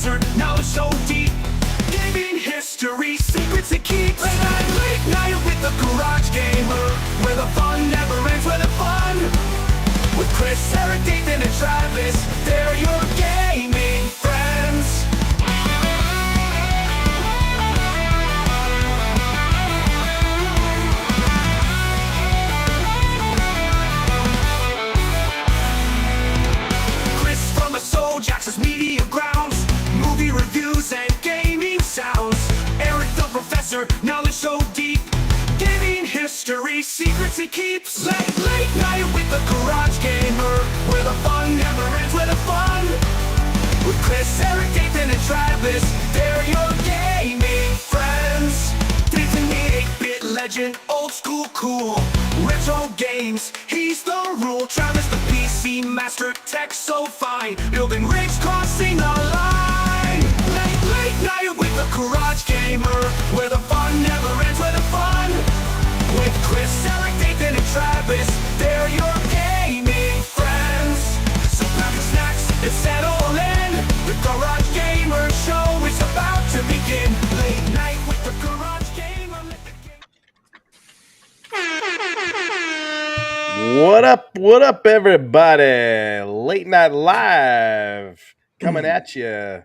professor, knowledge so deep. Gaming history, secrets it keeps. Late night with the Garage Gamer, where the fun never ends, where the fun. With Chris, Eric, Nathan, and Travis, they're your gaming friends. Chris from the Soul Jackson's Media Grounds, movie reviews and gaming sounds. Eric the Professor, knowledge so deep. Gaming history, secrets he keeps. Late night with the Garage Gamer, where the fun never ends, where the fun. With Chris, Eric, Nathan, and Travis, they're your gaming friends. Nathan the 8-bit legend, old school cool. Retro games, he's the rule. Travis the PC master, tech so fine. Building rigs, crossing the line. Late night with the Garage Gamer, where the fun never ends, where the fun. With Chris, Eric, Nathan, and Travis, they're your gaming friends. So grab your snacks and settle in. The Garage Gamer show is about to begin. Late night with the Garage Gamer. What up, everybody? Late Night Live coming at you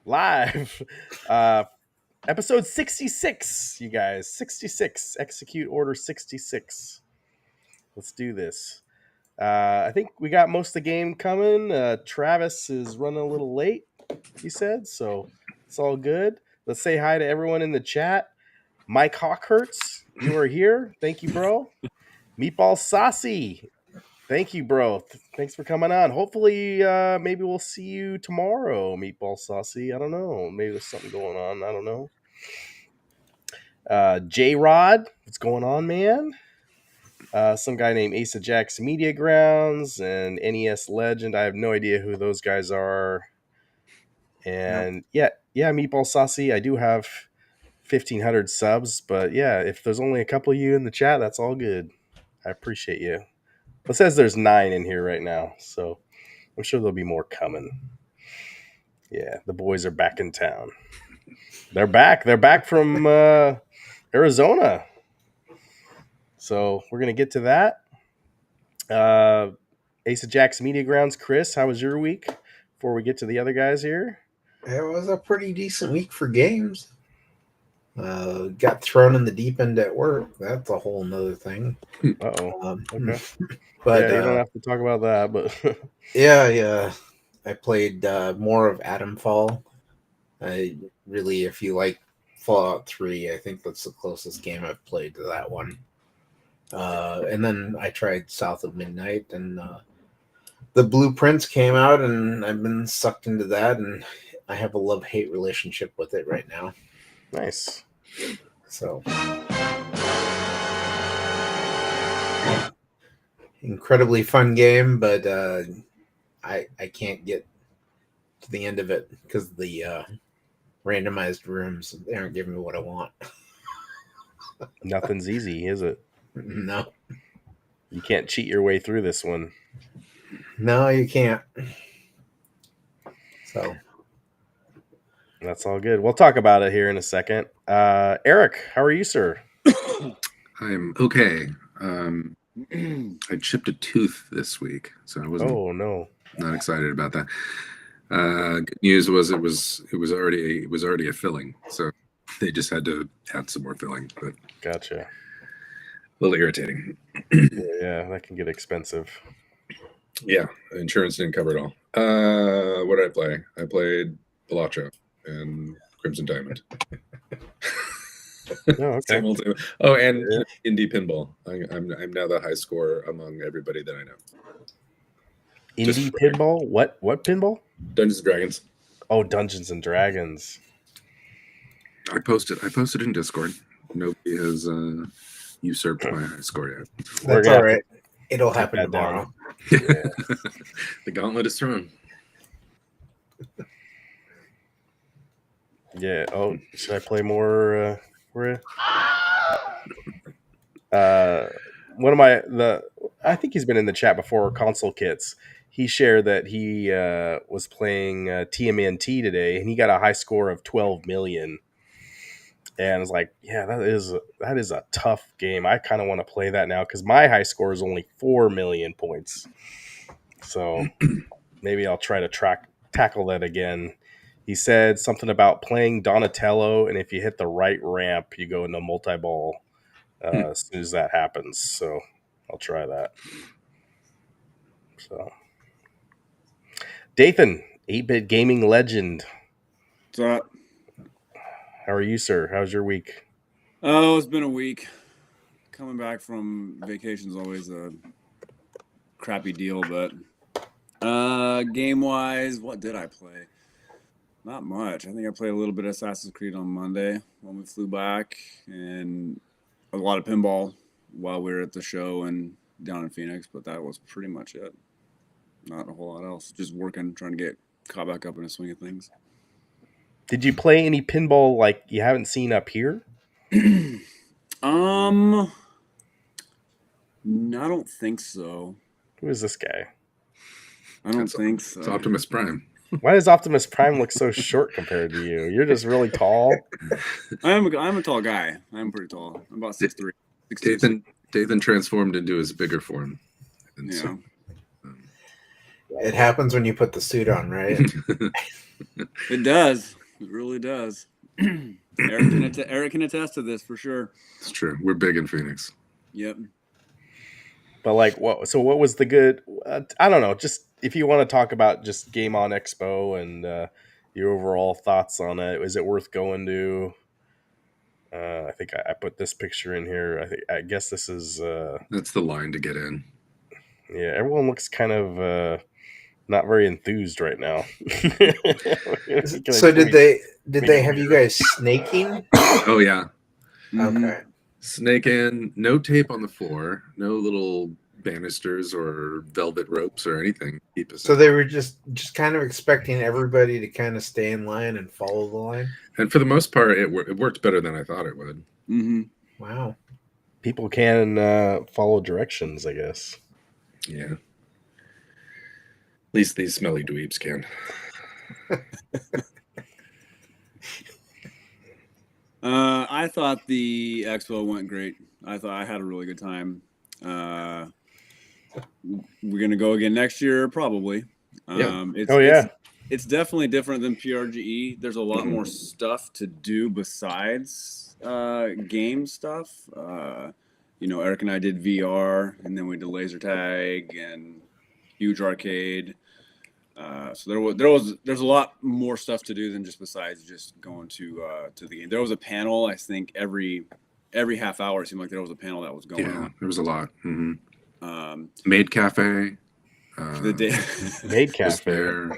live. Episode 66, you guys. 66. Execute Order 66. Let's do this. I think we got most of the game coming. Travis is running a little late, he said, so it's all good. Let's say hi to everyone in the chat. Mike Hawkhurts, you are here. Thank you, bro. Meatball Saucy. Thank you, bro. Thanks for coming on. Hopefully, maybe we'll see you tomorrow, Meatball Saucy. I don't know. Maybe there's something going on. I don't know. J-Rod, what's going on, man? Some guy named Ace of Jacks Media Grounds and NES Legend. I have no idea who those guys are. And yeah, Meatball Saucy. I do have 1,500 subs, but yeah, if there's only a couple of you in the chat, that's all good. I appreciate you. It says there's 9 in here right now, so I'm sure there'll be more coming. Yeah, the boys are back in town. They're back. They're back from Arizona. So we're going to get to that. Ace of Jacks Media Grounds, Chris, how was your week before we get to the other guys here? It was a pretty decent week for games. Got thrown in the deep end at work. That's a whole nother thing. Uh-oh. Okay. But yeah, you don't have to talk about that, but yeah. I played more of Atomfall. If you like Fallout 3, I think that's the closest game I've played to that one. And then I tried South of Midnight, and the Blueprints came out, and I've been sucked into that, and I have a love-hate relationship with it right now. Nice. So incredibly fun game, but I can't get to the end of it because the randomized rooms, they aren't giving me what I want. Nothing's easy, is it? No. You can't cheat your way through this one. No, you can't. So that's all good. We'll talk about it here in a second. Eric, how are you, sir? I'm okay. I chipped a tooth this week, so I wasn't. Oh no! Not excited about that. Good news was it was already a filling, so they just had to add some more filling. But gotcha. A little irritating. Yeah, that can get expensive. Yeah, insurance didn't cover it all. What did I play? I played Balacho and Crimson Diamond. Oh, okay. Oh, and indie pinball. I'm now the high scorer among everybody that I know. Indie pinball? What pinball? Dungeons and Dragons. Oh, Dungeons and Dragons. I posted in Discord. Nobody has usurped my high score yet. That's all right. It'll happen tomorrow. Yeah. The gauntlet is thrown. Yeah. Oh, should I play more? One of I think he's been in the chat before. Console Kits. he shared that he was playing TMNT today, and he got a high score of 12 million. And I was like, yeah, that is a tough game. I kind of want to play that now because my high score is only 4 million points. So maybe I'll try to tackle that again. He said something about playing Donatello, and if you hit the right ramp, you go into multi-ball as soon as that happens. So I'll try that. So, Dathan, 8-bit gaming legend. What's up? How are you, sir? How's your week? Oh, it's been a week. Coming back from vacation is always a crappy deal, but game wise, what did I play? Not much. I think I played a little bit of Assassin's Creed on Monday when we flew back, and a lot of pinball while we were at the show and down in Phoenix, but that was pretty much it. Not a whole lot else. Just working, trying to get caught back up in the swing of things. Did you play any pinball like you haven't seen up here? No, I don't think so. Who is this guy? I don't think so. It's Optimus Prime. Why does Optimus Prime look so short compared to you? You're just really tall. I'm a tall guy. I'm pretty tall. I'm about 6'3". Dathan transformed into his bigger form. And Yeah. It happens when you put the suit on, right? It does. It really does. Eric can attest to this for sure. It's true. We're big in Phoenix. Yep. But like, what was the good? I don't know. Just if you want to talk about just Game On Expo and your overall thoughts on it, is it worth going to? I think I put this picture in here. I guess this is. That's the line to get in. Yeah, everyone looks kind of not very enthused right now. So did they have you guys snaking? Oh yeah. Mhm. Okay. Snake in, no tape on the floor, no little banisters or velvet ropes or anything. Keep us So in. they were just kind of expecting everybody to kind of stay in line and follow the line. And for the most part, it worked better than I thought it would. Mhm. Wow. People can follow directions, I guess. Yeah. At least these smelly dweebs can. I thought the expo went great. I thought I had a really good time. We're gonna go again next year, probably. Yeah. It's definitely different than PRGE. There's a lot more stuff to do besides game stuff. Eric and I did VR, and then we did laser tag and huge arcade. So there's a lot more stuff to do than just besides just going to the game. There was a panel. I think every half hour it seemed like there was a panel that was going Yeah, on. there was a lot. Mm-hmm. Um, Maid Cafe. the day Maid was Cafe. there.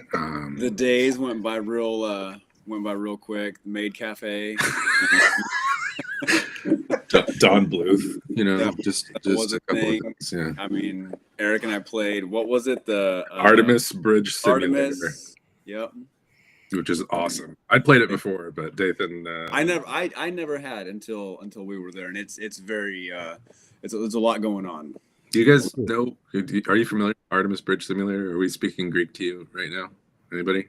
the days went by real quick. Maid Cafe. Don Bluth. That just was a a couple thing. of things. Yeah. I mean, Eric and I played. What was it? The Artemis Bridge Simulator, Artemis. Yep. which is awesome. I'd played it before, but Dathan. I never had until we were there, and it's very it's a lot going on. Do you guys know? Are you familiar with Artemis Bridge Simulator? Are we speaking Greek to you right now? Anybody?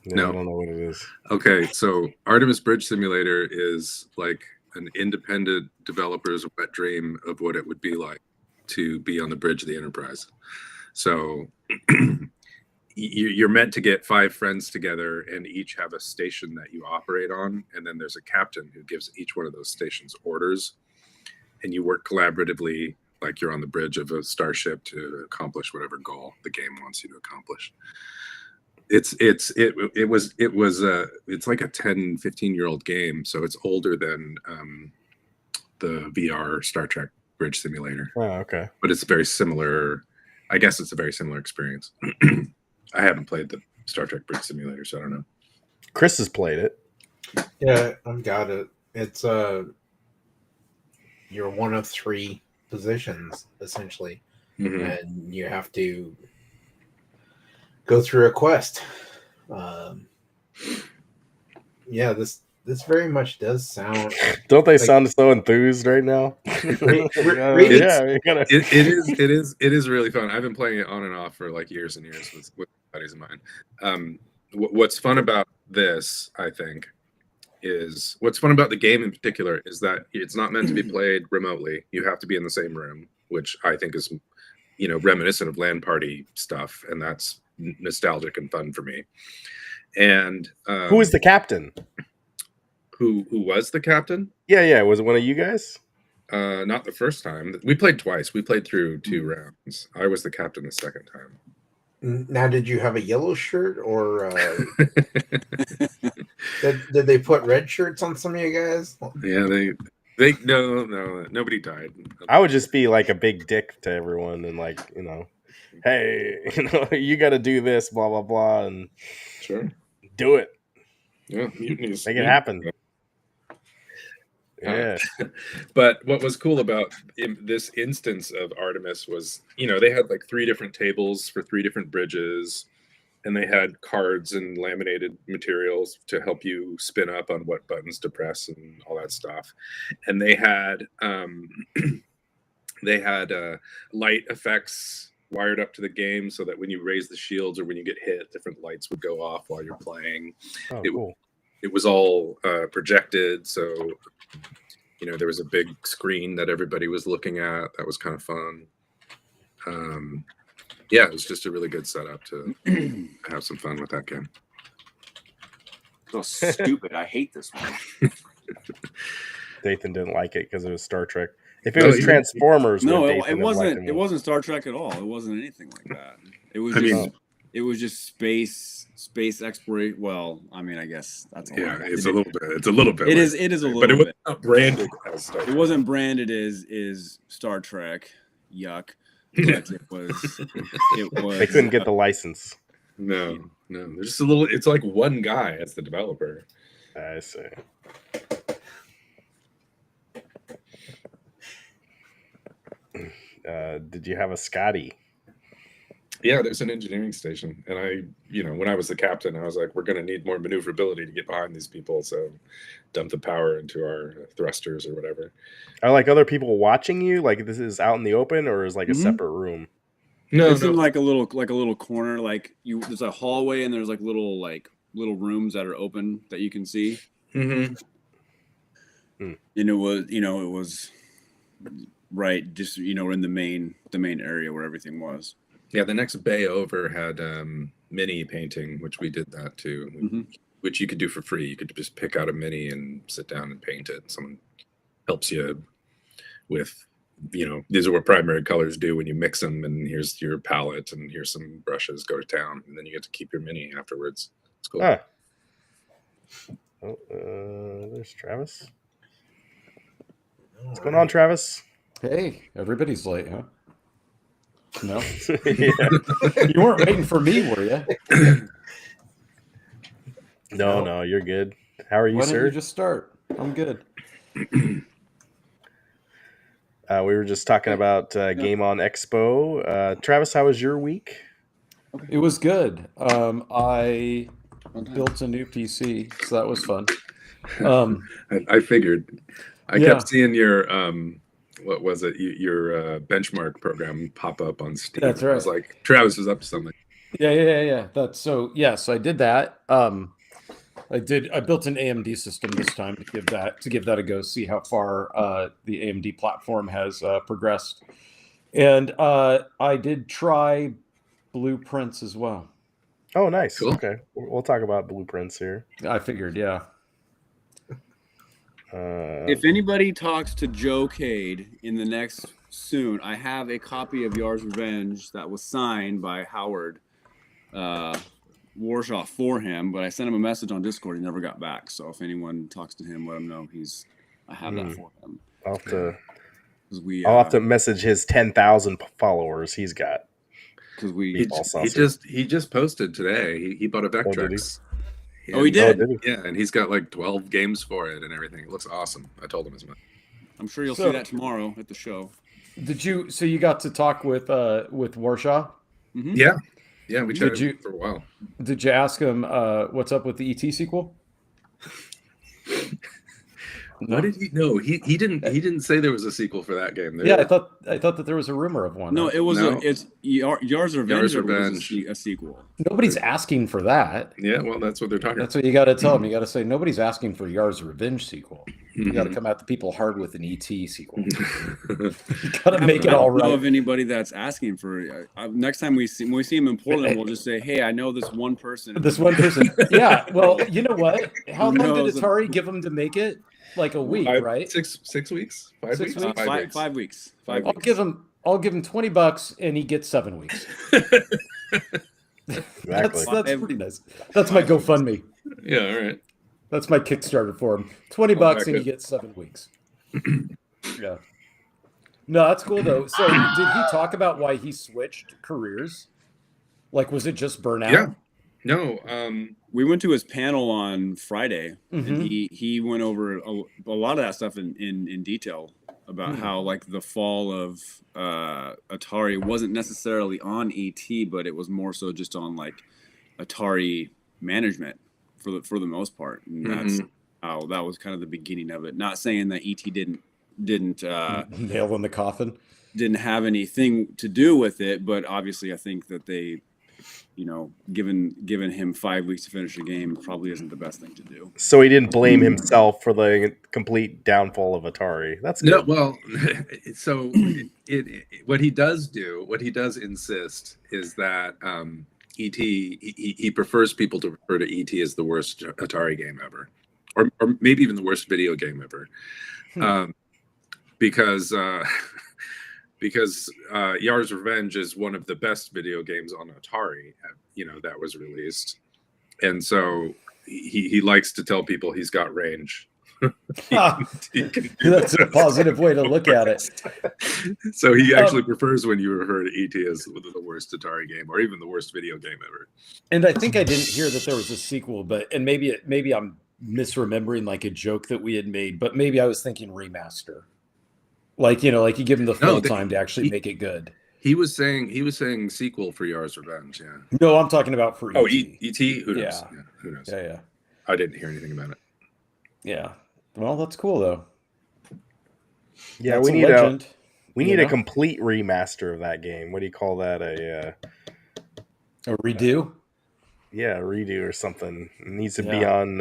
No. I don't know what it is. Okay, so Artemis Bridge Simulator is like an independent developer's wet dream of what it would be like to be on the bridge of the Enterprise. So you're meant to get 5 friends together and each have a station that you operate on, and then there's a captain who gives each one of those stations orders, and you work collaboratively like you're on the bridge of a starship to accomplish whatever goal the game wants you to accomplish. It's like a 10-15-year-old game, so it's older than the VR Star Trek Bridge Simulator. Oh, okay. But it's very similar. I guess it's a very similar experience. I haven't played the Star Trek Bridge Simulator, so I don't know. Chris has played it. Yeah, I've got it. It's you're one of 3 positions essentially, and you have to go through a quest. Yeah, this This very much does sound. Don't they Like- sound so enthused right now? It's- you gotta... It is really fun. I've been playing it on and off for like years and years with buddies of mine. What's fun about this, I think, is what's fun about the game in particular is that it's not meant to be played remotely. You have to be in the same room, which I think is, reminiscent of LAN party stuff, and that's nostalgic and fun for me. And Who is the captain? who was the captain? Yeah. Was it one of you guys? Not the first time. We played twice. We played through 2 rounds. I was the captain the second time. Now, did you have a yellow shirt, or did they put red shirts on some of you guys? Yeah, they no, nobody died. I would just be like a big dick to everyone and like, hey, you got to do this, blah blah blah, and Sure. do it, Yeah, mutinies. make it happen. Yeah. But what was cool about this instance of Artemis was, they had like 3 different tables for 3 different bridges, and they had cards and laminated materials to help you spin up on what buttons to press and all that stuff. And they had light effects wired up to the game so that when you raise the shields or when you get hit, different lights would go off while you're playing. Oh, cool. It was all projected, so there was a big screen that everybody was looking at. That was kind of fun. Yeah, it was just a really good setup to have some fun with that game. So stupid. I hate this one. Dathan didn't like it because it was Star Trek. If it No, was you- Transformers, No, then it Dathan would like wasn't. It wasn't Star Trek at all. It wasn't anything like that. It was I just. mean- It was just space exploration. Well, I mean, I guess that's a Yeah, lot. it's a little bit. It's a little bit. It like- is. It is a little but it was bit. not branded as Star It Trek. wasn't branded as Star Trek. Yuck. But it was. It was. They couldn't get the license. No. There's just a little. It's like one guy as the developer. I see. Did you have a Scotty? Yeah, there's an engineering station, and when I was the captain, I was like, we're going to need more maneuverability to get behind these people, so dump the power into our thrusters or whatever. Are like other people watching you? Like this is out in the open, or is like a Mhm. separate room? No, It's in like a little corner. Like there's a hallway and there's like little rooms that are open that you can see. Mm-hmm. And it was right just in the main area where everything was. Yeah, the next bay over had mini painting, which we did that too, Mhm. which you could do for free. You could just pick out a mini and sit down and paint it. Someone helps you with, these are what primary colors do when you mix them, and here's your palette, and here's some brushes, go to town, and then you get to keep your mini afterwards. It's cool. Huh. Oh, there's Travis. What's going on, Travis? Hey, everybody's late, huh? No, Yeah. you weren't waiting for me, were you? No, you're good. How are you, Why don't sir? you just start? I'm good. We were just talking about Game On Expo. Travis, how was your week? It was good. I built a new PC, so that was fun. I figured. I Yeah. kept seeing your what was it? Your benchmark program pop up on Steam. That's I was right. like, Travis is up to something. Yeah. That's so. Yeah, so I did that. I built an AMD system this time to give that a go, see how far the AMD platform has progressed, and I did try blueprints as well. Oh, nice. Cool. Okay, we'll talk about blueprints here. I figured, yeah. If anybody talks to Joe Cade in the next soon, I have a copy of Yar's Revenge that was signed by Howard Warshaw for him, but I sent him a message on Discord. He never got back. So if anyone talks to him, let him know I have that for him. I'll have to. 'Cause we, I'll have to message his 10,000 followers he's got. because we. He just posted today. He bought a did he? Vectrex. Oh, he did? Oh, did he? Yeah, and he's got like 12 games for it and everything. It looks awesome. I told him as much. I'm sure you'll So- see that tomorrow at the show. So you got to talk with Warshaw? Mhm. Yeah, we Did chatted you- for a while. Did you ask him what's up with the ET sequel? No? What did he? No, he didn't say there was a sequel for that game. Yeah, I thought that there was a rumor of one. No, it was No. it's Yar's Revenge. Yar's Was Revenge. a sequel. Nobody's asking for that. Yeah, well, that's what they're talking That's about. what you got to tell them. You got to say nobody's asking for Yar's Revenge sequel. You got to Mhm. come at the people hard with an ET sequel. You got to make it I all don't know right. of anybody that's asking for. Next time we see him in Portland, we'll just say, "Hey, I know this one person." This one person. Yeah. Well, you know what? How long did knows? Atari give them to make it? Like a week, right? 6 weeks? 5 6 weeks? weeks? 5 weeks. 5 weeks. I'll give him $20 and he gets 7 weeks. Exactly. That's pretty nice. That's my GoFundMe. Yeah, all right. That's my Kickstarter for him. $20 back and he it. gets 7 weeks. Yeah. No, that's cool though. So did he talk about why he switched careers? Like, was it just burnout? Yeah. No, We went to his panel on Friday, Mhm. and he went over a lot of that stuff in detail about how like the fall of Atari wasn't necessarily on ET, but it was more so just on like Atari management for the most part, and that's how that was kind of the beginning of it. Not saying that ET didn't Nail in the coffin. didn't have anything to do with it, but obviously I think that they, you know, given him 5 weeks to finish a game probably isn't the best thing to do. So he didn't blame himself for the complete downfall of Atari. That's good. no, well, so what he does insist is that ET, he prefers people to refer to ET as the worst Atari game ever, or maybe even the worst video game ever, because Yar's Revenge is one of the best video games on Atari, you know, that was released, and so he likes to tell people he's got range. He can do That's a that. positive way to look at it. So he actually prefers when you refer to ET as the worst Atari game, or even the worst video game ever. And I think I didn't hear that there was a sequel, and maybe I'm misremembering like a joke that we had made, but maybe I was thinking remaster. Like, you know, like you give him the full time to actually make it good. He was saying sequel for Yar's Revenge. Yeah. No, I'm talking about for Oh, E.T. E.T. Who knows? Yeah. Yeah, who knows? Yeah. I didn't hear anything about it. Yeah. Well, that's cool though. Yeah, That's we need legend, we you need a know? complete remaster of that game. What do you call that? A redo. redo or something. It needs to be Yeah. on.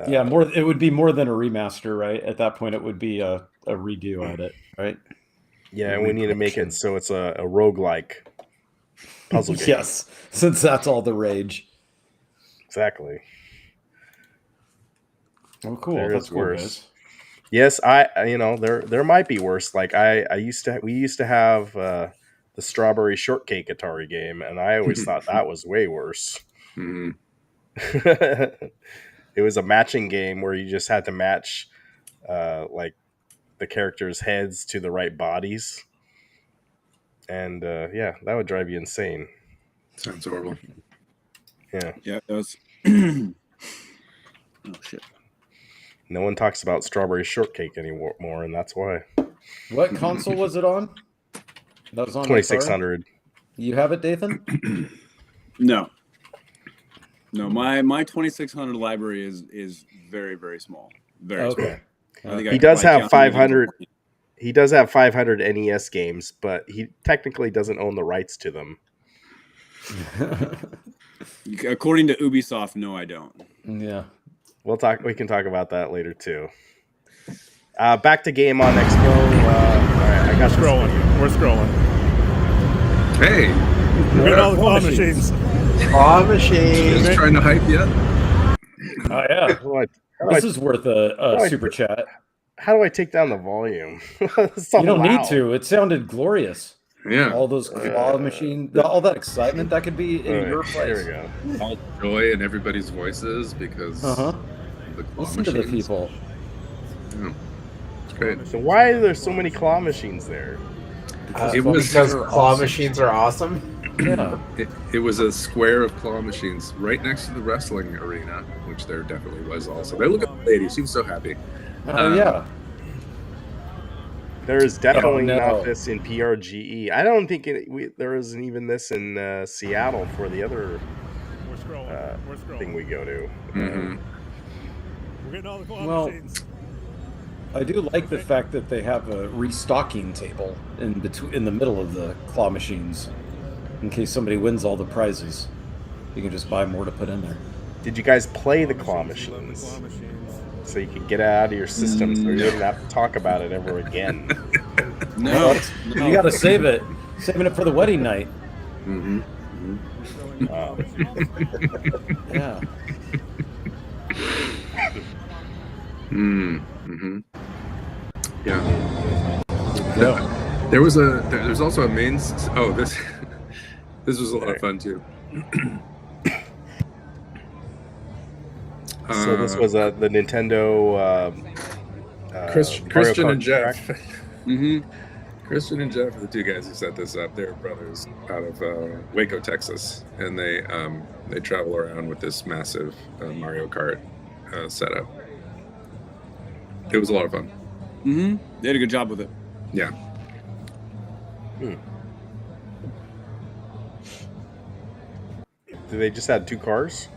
Yeah, it would be more than a remaster, right? At that point, it would be a redo at it, right? Yeah, and we need to make it so it's a roguelike puzzle game. Yes, since that's all the rage. Exactly. Oh, cool. There That's is cool, worse. guys. Yes, there might be worse. Like we used to have the strawberry shortcake Atari game, and I always thought that was way worse. Mhm. It was a matching game where you just had to match like the characters' heads to the right bodies, and yeah, that would drive you insane. Sounds horrible. Yeah, Yeah, that was. Oh shit! no one talks about strawberry shortcake anymore, and that's why. What console was it on? That was on 2600. Atari? You have it, Dathan? No, my 2600 library is very very small. Very small. Okay. I think He I does probably have counted maybe 500. 20. He does have 500 NES games, but he technically doesn't own the rights to them. According to Ubisoft, no, I don't. Yeah. We can talk about that later too. Back to Game on Expo. All right, I got Scrolling. We're scrolling. Hey, Look at all the Claw claw machines. Claw machine. just trying to hype you up. Oh, yeah. This is worth a I- super chat. How do I take down the volume? It's so You don't loud. need to. It sounded glorious. Yeah, All those claw machine, all that excitement that could be in All right, your there we place. go. all joy in everybody's voices because Uh-huh. the claw Listen to the machines. people. Yeah. It's great. So why are there so many claw machines there? It was- because They're claw awesome. machines are awesome. Yeah. It was a square of claw machines right next to the wrestling arena, which there definitely was also. But look at the lady; she was so happy. Oh, yeah. There is definitely no. not this in PRGE. I don't think there isn't even this in Seattle for the other We're scrolling. We're scrolling. thing we go to. Mhm. We're getting all the claw Well, machines. I do like the fact that they have a restocking table in the middle of the claw machines, in case somebody wins all the prizes. You can just buy more to put in there. Did you guys play the claw Love the machines claw machines. so you could get it out of your system so you No. wouldn't have to talk about it ever again? No, You got to save it. Saving it for the wedding night. Mm-hmm. Wow. Yeah. Mm-hmm. Yeah. Yeah. There's also a main. Oh, this was a lot of fun too. So this was the Nintendo Christian Mario Kart and Jeff. track? Mm-hmm. Christian and Jeff are the two guys who set this up. They're brothers out of Waco, Texas, and they travel around with this massive Mario Kart setup. It was a lot of fun. Mm-hmm. They did a good job with it. Yeah. Did they just had 2 cars?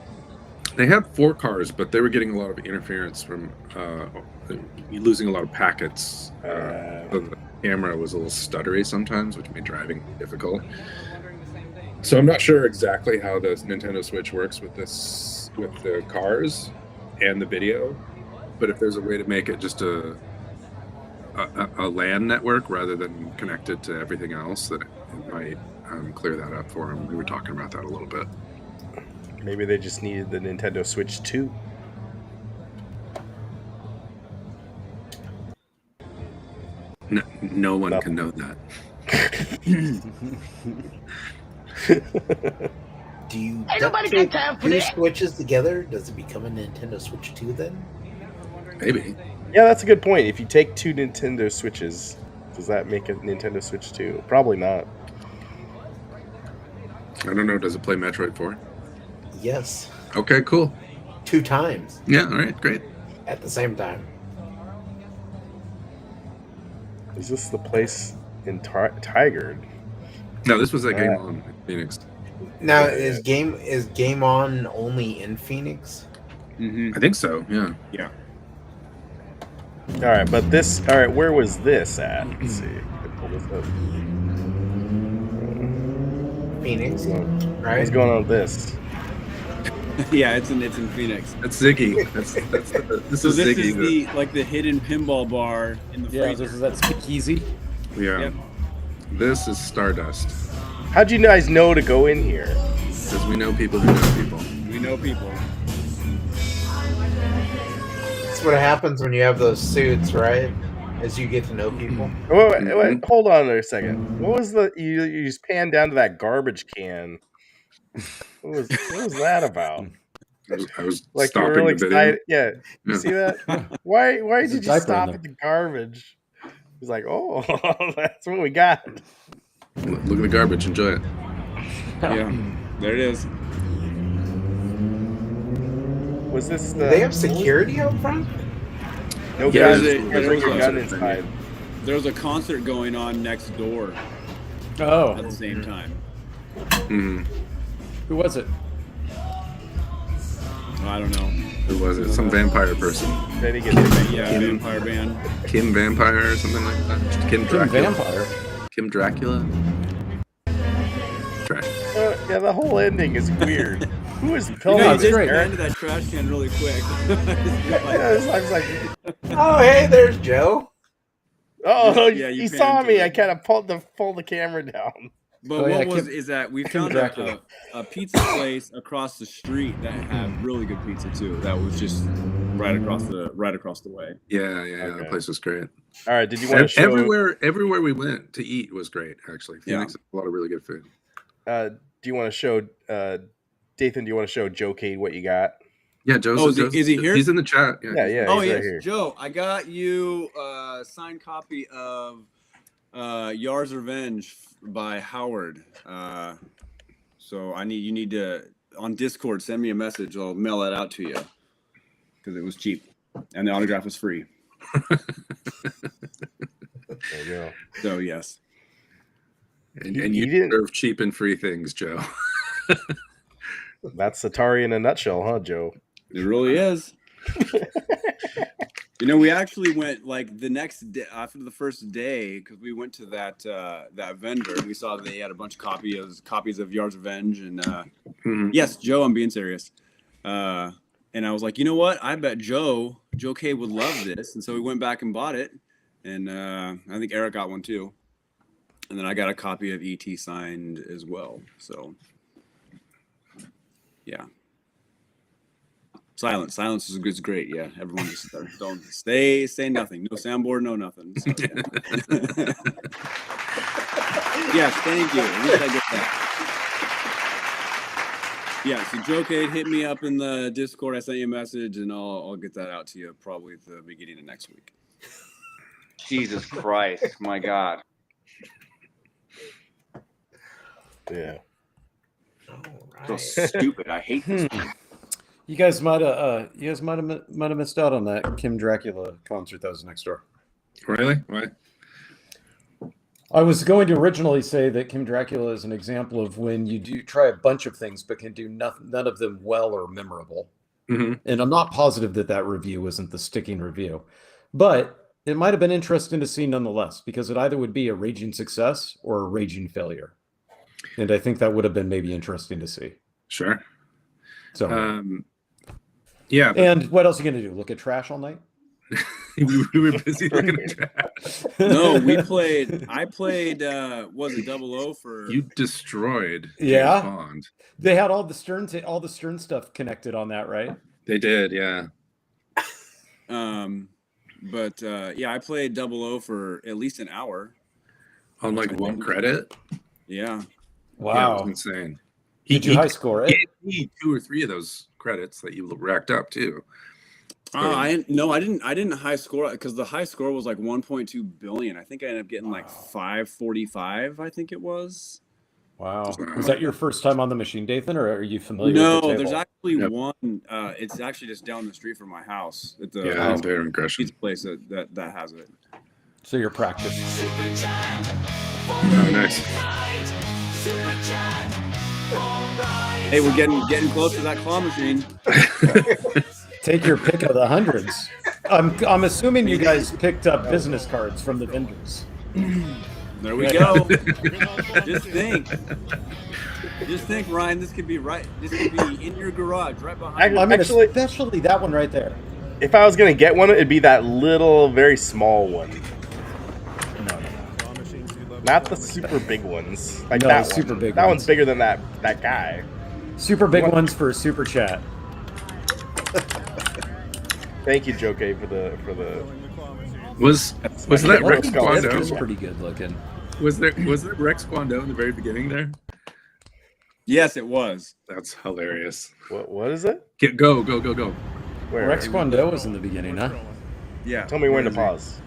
They had 4 cars, but they were getting a lot of interference from losing a lot of packets. So the camera was a little stuttery sometimes, which made driving difficult. So I'm not sure exactly how the Nintendo Switch works with the cars and the video, but if there's a way to make it just a LAN network rather than connected to everything else, that it might clear that up for them. We were talking about that a little bit. Maybe they just needed the Nintendo Switch 2. No one Nothing. can know that. Do you Ain't nobody got time for two that. Switches together? Does it become a Nintendo Switch 2 then? Maybe. Yeah, that's a good point. If you take 2 Nintendo Switches, does that make a Nintendo Switch 2? Probably not. I don't know. Does it play Metroid 4? Yes. Okay, cool. 2 times Yeah, all right, great. at the same time. Is this the place in Tigard? No, this was that game on in Phoenix. Now, Yeah, is Game On only in Phoenix? Mm-hmm. I think so, yeah. Yeah. All right, but this. All right, where was this at? Let's see. Pull this up. Phoenix, What's right? going on with this? Yeah, it's in Phoenix. That's Ziggy. This So is this Ziggy. is the hidden pinball bar in the Yeah, freezer. this is that speakeasy. Yeah. Yep. This is Stardust. How'd you guys know to go in here? Because we know people who know people. We know people. That's what happens when you have those suits, right? As you get to know people. Wait, hold on there a second. What was you just panned down to that garbage can? What was that about? I was Like you were stopping really the video. excited. Yeah, you Yeah. see that? Why There's a did you diaper in stop there. at the garbage? He's like, oh, that's what we got. Look at the garbage. Enjoy it. Yeah. There it is. Was this the? Do they have security out front? No Yeah, guns. there's You a- can bring your there's a- gun inside. There's a concert going on next door at Oh, the same time. Mhm. who was it? I don't know. Who was it? Some vampire person. Ready to get hit. Yeah, vampire band. Kim Vampire or something like that. Kim Kim Dracula. Vampire. Kim Dracula. Yeah, the whole ending is weird. Who is You filming know, it's this? just great. ran into that trash can really quick. Yeah, I was like, Oh, hey, there's Joe. oh, Yeah, you he panned saw to me. it. I kind of pulled the camera down. But Oh, yeah, what Kim- is that we Kim found Dracula. a pizza place across the street that had really good pizza too. That was just right across the way. Yeah, Okay. that place was great. All right, did you want to show? Everywhere we went to eat was great. Actually, Phoenix had a lot of really good food. Do you want to show? Dathan, do you want to show Joe Cade what you got? Yeah, Joseph. Oh, is he here? He's in the chat. Yeah, yeah. Oh he's yes, right here. Joe, I got you a signed copy of Yar's Revenge by Howard. So you need to on Discord send me a message. I'll mail that out to you because it was cheap and the autograph was free. There you go. So yes, And You you didn't- deserve cheap and free things, Joe. That's Atari in a nutshell, huh, Joe? it really is. You know, we actually went like the next day after the first day because we went to that vendor. And we saw they had a bunch of copies of Yard's Revenge and yes, Joe, I'm being serious. And I was like, you know what? I bet Joe K would love this. And so we went back and bought it. And I think Eric got one too. And then I got a copy of ET signed as well. So yeah. Silence is great. Yeah, everyone just don't say nothing. No soundboard, no nothing. So, yeah. Yes, thank you. At least I get that. Yeah, so Joe K, hit me up in the Discord. I sent you a message, and I'll get that out to you probably at the beginning of next week. Jesus Christ, my God. Yeah. So stupid. I hate this. You guys might have missed out on that Kim Dracula concert that was next door. Really? Why? I was going to originally say that Kim Dracula is an example of when you do try a bunch of things but can do none of them well or memorable. Mm-hmm. And I'm not positive that review isn't the sticking review, but it might have been interesting to see nonetheless, because it either would be a raging success or a raging failure. And I think that would have been maybe interesting to see. Sure. So, yeah. And what else are you going to do? Look at trash all night? we were busy looking at trash. No, I played was it 00 for You destroyed Yeah. James Bond. They had all the Stern stuff connected on that, right? They did, yeah. But yeah, I played 00 for at least an hour. On like one credit? Yeah. Wow. Yeah, it was insane. Did you high score it? He gave me 2 or 3 of those credits that you racked up too. I didn't high score because the high score was like 1.2 billion. I think I ended up getting like 545. I think it was. Wow. Was that your first time on the machine, Dathan, or are you familiar No, with the table? there's actually Yep. one. It's actually just down the street from my house at the Yeah, very impressive. pizza place that has it. So you're practicing. Oh, nice. Hey, we're getting close to that claw machine. Take your pick of the hundreds. I'm assuming you guys picked up business cards from the vendors. There we go. Just think, Ryan. This could be in your garage, right behind. I mean, Actually- especially that one right there. If I was gonna get one, it'd be that little, very small one, No. not the super big ones. Like No, that the super one. big That ones. one's bigger than that guy. Super big ones for super chat. Thank you, Joe K, for the. Was that Rex Quando? That's Quando? pretty good looking. Was there Rex Quando in the very beginning there? Yes, it was. That's hilarious. What is it? Go. Where? Rex Quando was in the beginning, huh? Yeah. Tell me when to Where is pause.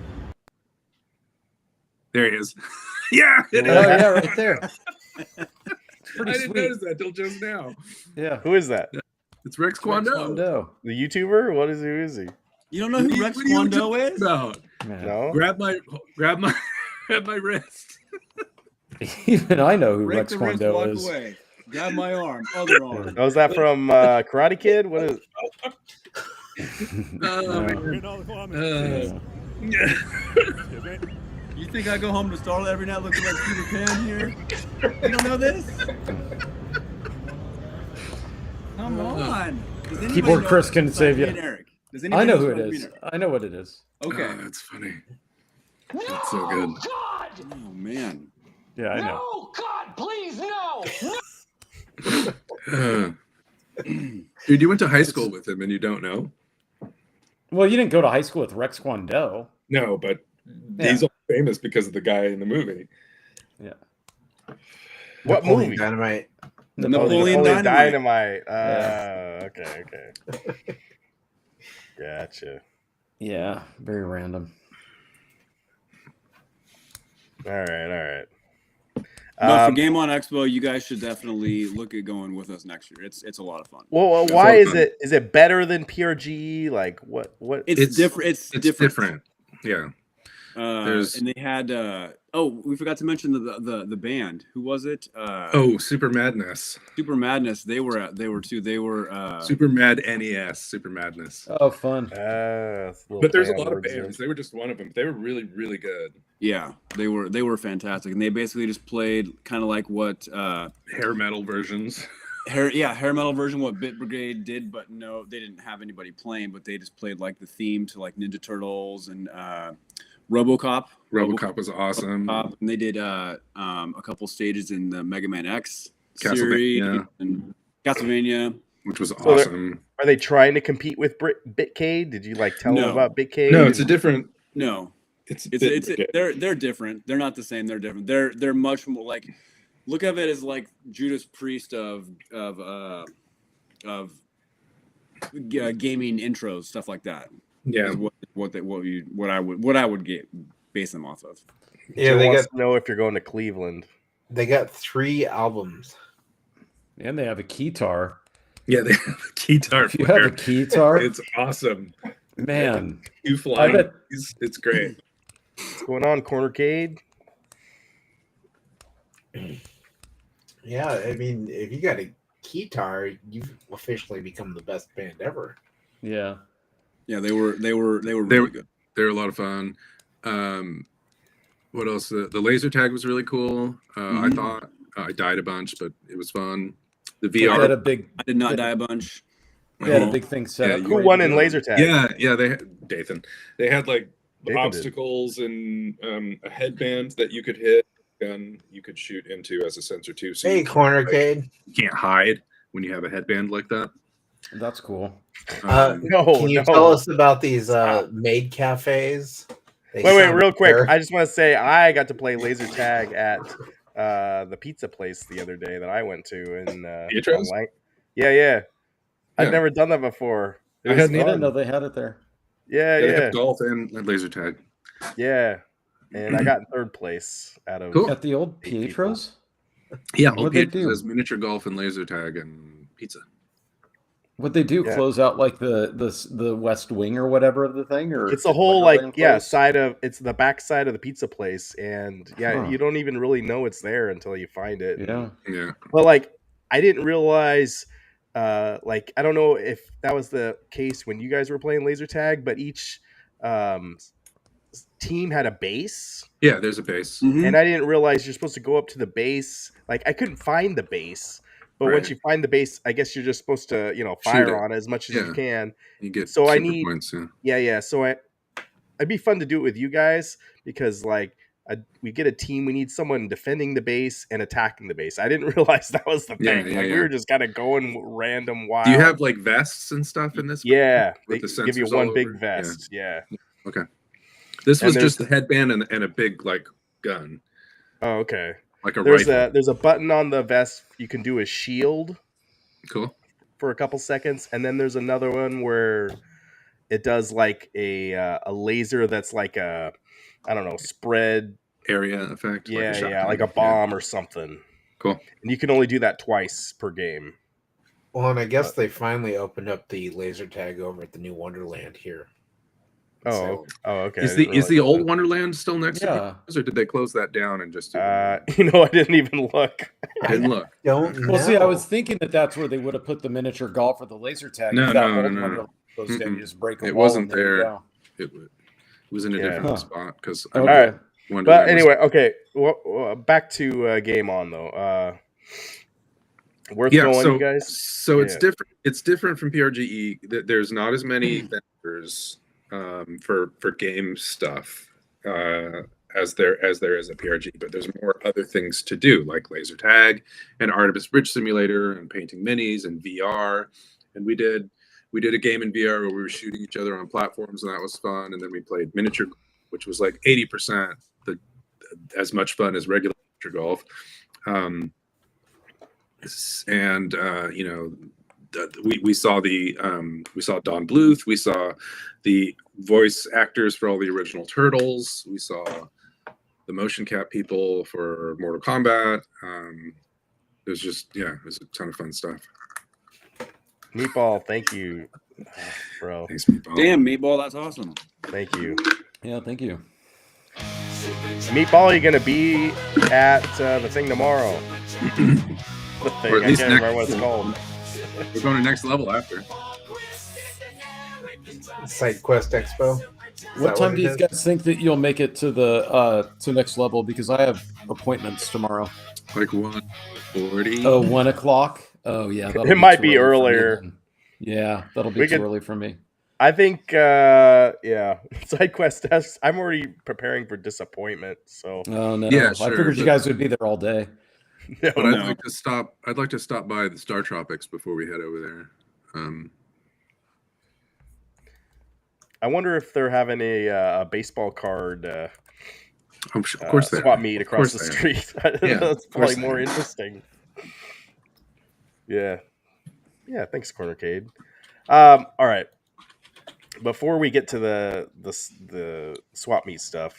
There he is. Yeah, it Oh is. yeah, right there. It's I pretty didn't sweet. notice that till just now. Yeah. Who is that? It's Rex Rex Quando. Quando. The YouTuber? Who is he? You don't know who Rex What are you Quando talking is? about? Yeah. No. Grab my wrist. Even I know who Break Rex the wrist, Quando walk is. away. Grab my arm, other arm. Oh, is that from Karate Kid? What is? Oh, Yeah. man. You think I go home to Starlet every night looking like Peter Pan here? You don't know this? Come on. Does anybody Keyboard know Chris this can besides save me you. and Eric? Does I anybody know who it besides me is. and Eric? I know what it is. Okay. Oh, that's funny. That's so good. Oh man. Yeah, I know. No, God, please, no. Dude, you went to high school with him and you don't know? Well, you didn't go to high school with Rex Quando. No, but Yeah. he's all famous because of the guy in the movie. Yeah. What Napoleon movie? Dynamite. Napoleon Dynamite. Okay. Gotcha. Yeah, very random. All right. But for Game On Expo, you guys should definitely look at going with us next year. It's a lot of fun. Well, Yeah. why So is it? Is it better than PRG? Like what? It's different. It's different. Yeah. And they had we forgot to mention the band. Who was it? Super Madness. Super Madness. They were too. They were Super Mad NES. Super Madness. Oh, fun. But there's a lot of bands. They were just one of them. They were really, really good. Yeah, they were fantastic, and they basically just played kind of like what hair metal versions. Hair metal version, what Bit Brigade did, but no, they didn't have anybody playing, but they just played like the theme to like Ninja Turtles and RoboCop. RoboCop was awesome. And they did a couple stages in the Mega Man X series and Castlevania, which was awesome. Are they trying to compete with Bitcade? Did you like tell them about Bitcade? No, it's a different. No, it's they're different. They're not the same. They're different. They're much more like. Look at it as like Judas Priest of gaming intros, stuff like that. Yeah, what I would base them off of. Yeah, they got to know if you're going to Cleveland. They got 3 albums, and they have a keytar. Yeah, they have a keytar. If you have a keytar, it's awesome. Man, you flying. It's great. What's going on, Cornercade? Yeah, I mean, if you got a keytar, you've officially become the best band ever. Yeah, they were really good. They were a lot of fun. What else? The laser tag was really cool. I thought I died a bunch, but it was fun. The VR. I did not die a bunch. They had a big thing set up. Who won in laser tag? Yeah, they had Dathan. They had like obstacles and a headband that you could hit. Gun you could shoot into as a sensor too. So hey, Cornercade. You can't hide when you have a headband like that. That's cool. Can you tell us about these maid cafes? Wait, real quick. I just want to say I got to play laser tag at the pizza place the other day that I went to in Yeah. I've never done that before. I didn't know they had it there. Yeah. They have golf and laser tag. Yeah. And I got in 3rd place out of at the old Pietro's. Yeah, old Pietro's has miniature golf and laser tag and pizza. What they do? Close out like the West Wing or whatever of the thing, or it's a whole side of it's the back side of the pizza place, and you don't even really know it's there until you find it. Yeah. Well, like I didn't realize. I don't know if that was the case when you guys were playing laser tag, but each team had a base. Yeah, there's a base. And I didn't realize you're supposed to go up to the base. Like I couldn't find the base, but once you find the base, I guess you're just supposed to, fire on it as much as you can. You get I need points, yeah. So it'd be fun to do it with you guys because we get a team. We need someone defending the base and attacking the base. I didn't realize that was the thing. We were just kind of going random wild. Do you have like vests and stuff in this? Yeah, they give you one big vest. Yeah. Okay. This was just the headband and a big like gun. Oh, okay. Like a rifle. There's a button on the vest you can do a shield. Cool. For a couple seconds, and then there's another one where it does like a laser that's like a spread area effect. Yeah, like a bomb or something. Cool. And you can only do that twice per game. Well, and I guess they finally opened up the laser tag over at the new Wonderland here. Okay. Is the old Wonderland still next to us, or did they close that down and just? I didn't even look. I didn't look. See, I was thinking that's where they would have put the miniature golf or the laser tag. No. Closed down, you just break a it wall wasn't and there. It was in a different spot because. All right. But anyway, okay. Well, back to Game On though. Worth going, you guys. So it's different. It's different from PRGE. There's not as many vendors for game stuff as there is at PRG, but there's more other things to do like laser tag and Artemis Bridge Simulator and painting minis and VR. And we did a game in VR where we were shooting each other on platforms, and that was fun. And then we played miniature, which was like 80% as much fun as regular miniature golf. We saw Don Bluth, we saw the voice actors for all the original Turtles, we saw the motion cap people for Mortal Kombat. It was a ton of fun stuff. Meatball, thank you, bro. Thanks, Meatball. Damn, Meatball, that's awesome. Thank you. Yeah, thank you. Meatball, you gonna be at the thing tomorrow? The thing. Or at I least can't remember what it's called. We're going to next level after. Side Quest Expo. Is What that time it do you is? guys think that you'll make it to the to next level? Because I have appointments tomorrow. Like 1:40. Oh, 1 o'clock. Oh yeah, that'll It might too be early for me earlier. then. Yeah, that'll be We too could- early for me. I think, yeah, side quest tests. I'm already preparing for disappointment. So, Oh no, Yeah, I sure, figured you but- guys would be there all day. no, But I'd No. like to stop. I'd like to stop by the Star Tropics before we head over there. I wonder if they're having a baseball card I'm sure, of course, they swap are. meet Of across course the they are. street. Yeah, That's of course probably they more are. interesting. Yeah. Yeah, thanks, Cornercade. All right. Before we get to the swap meet stuff,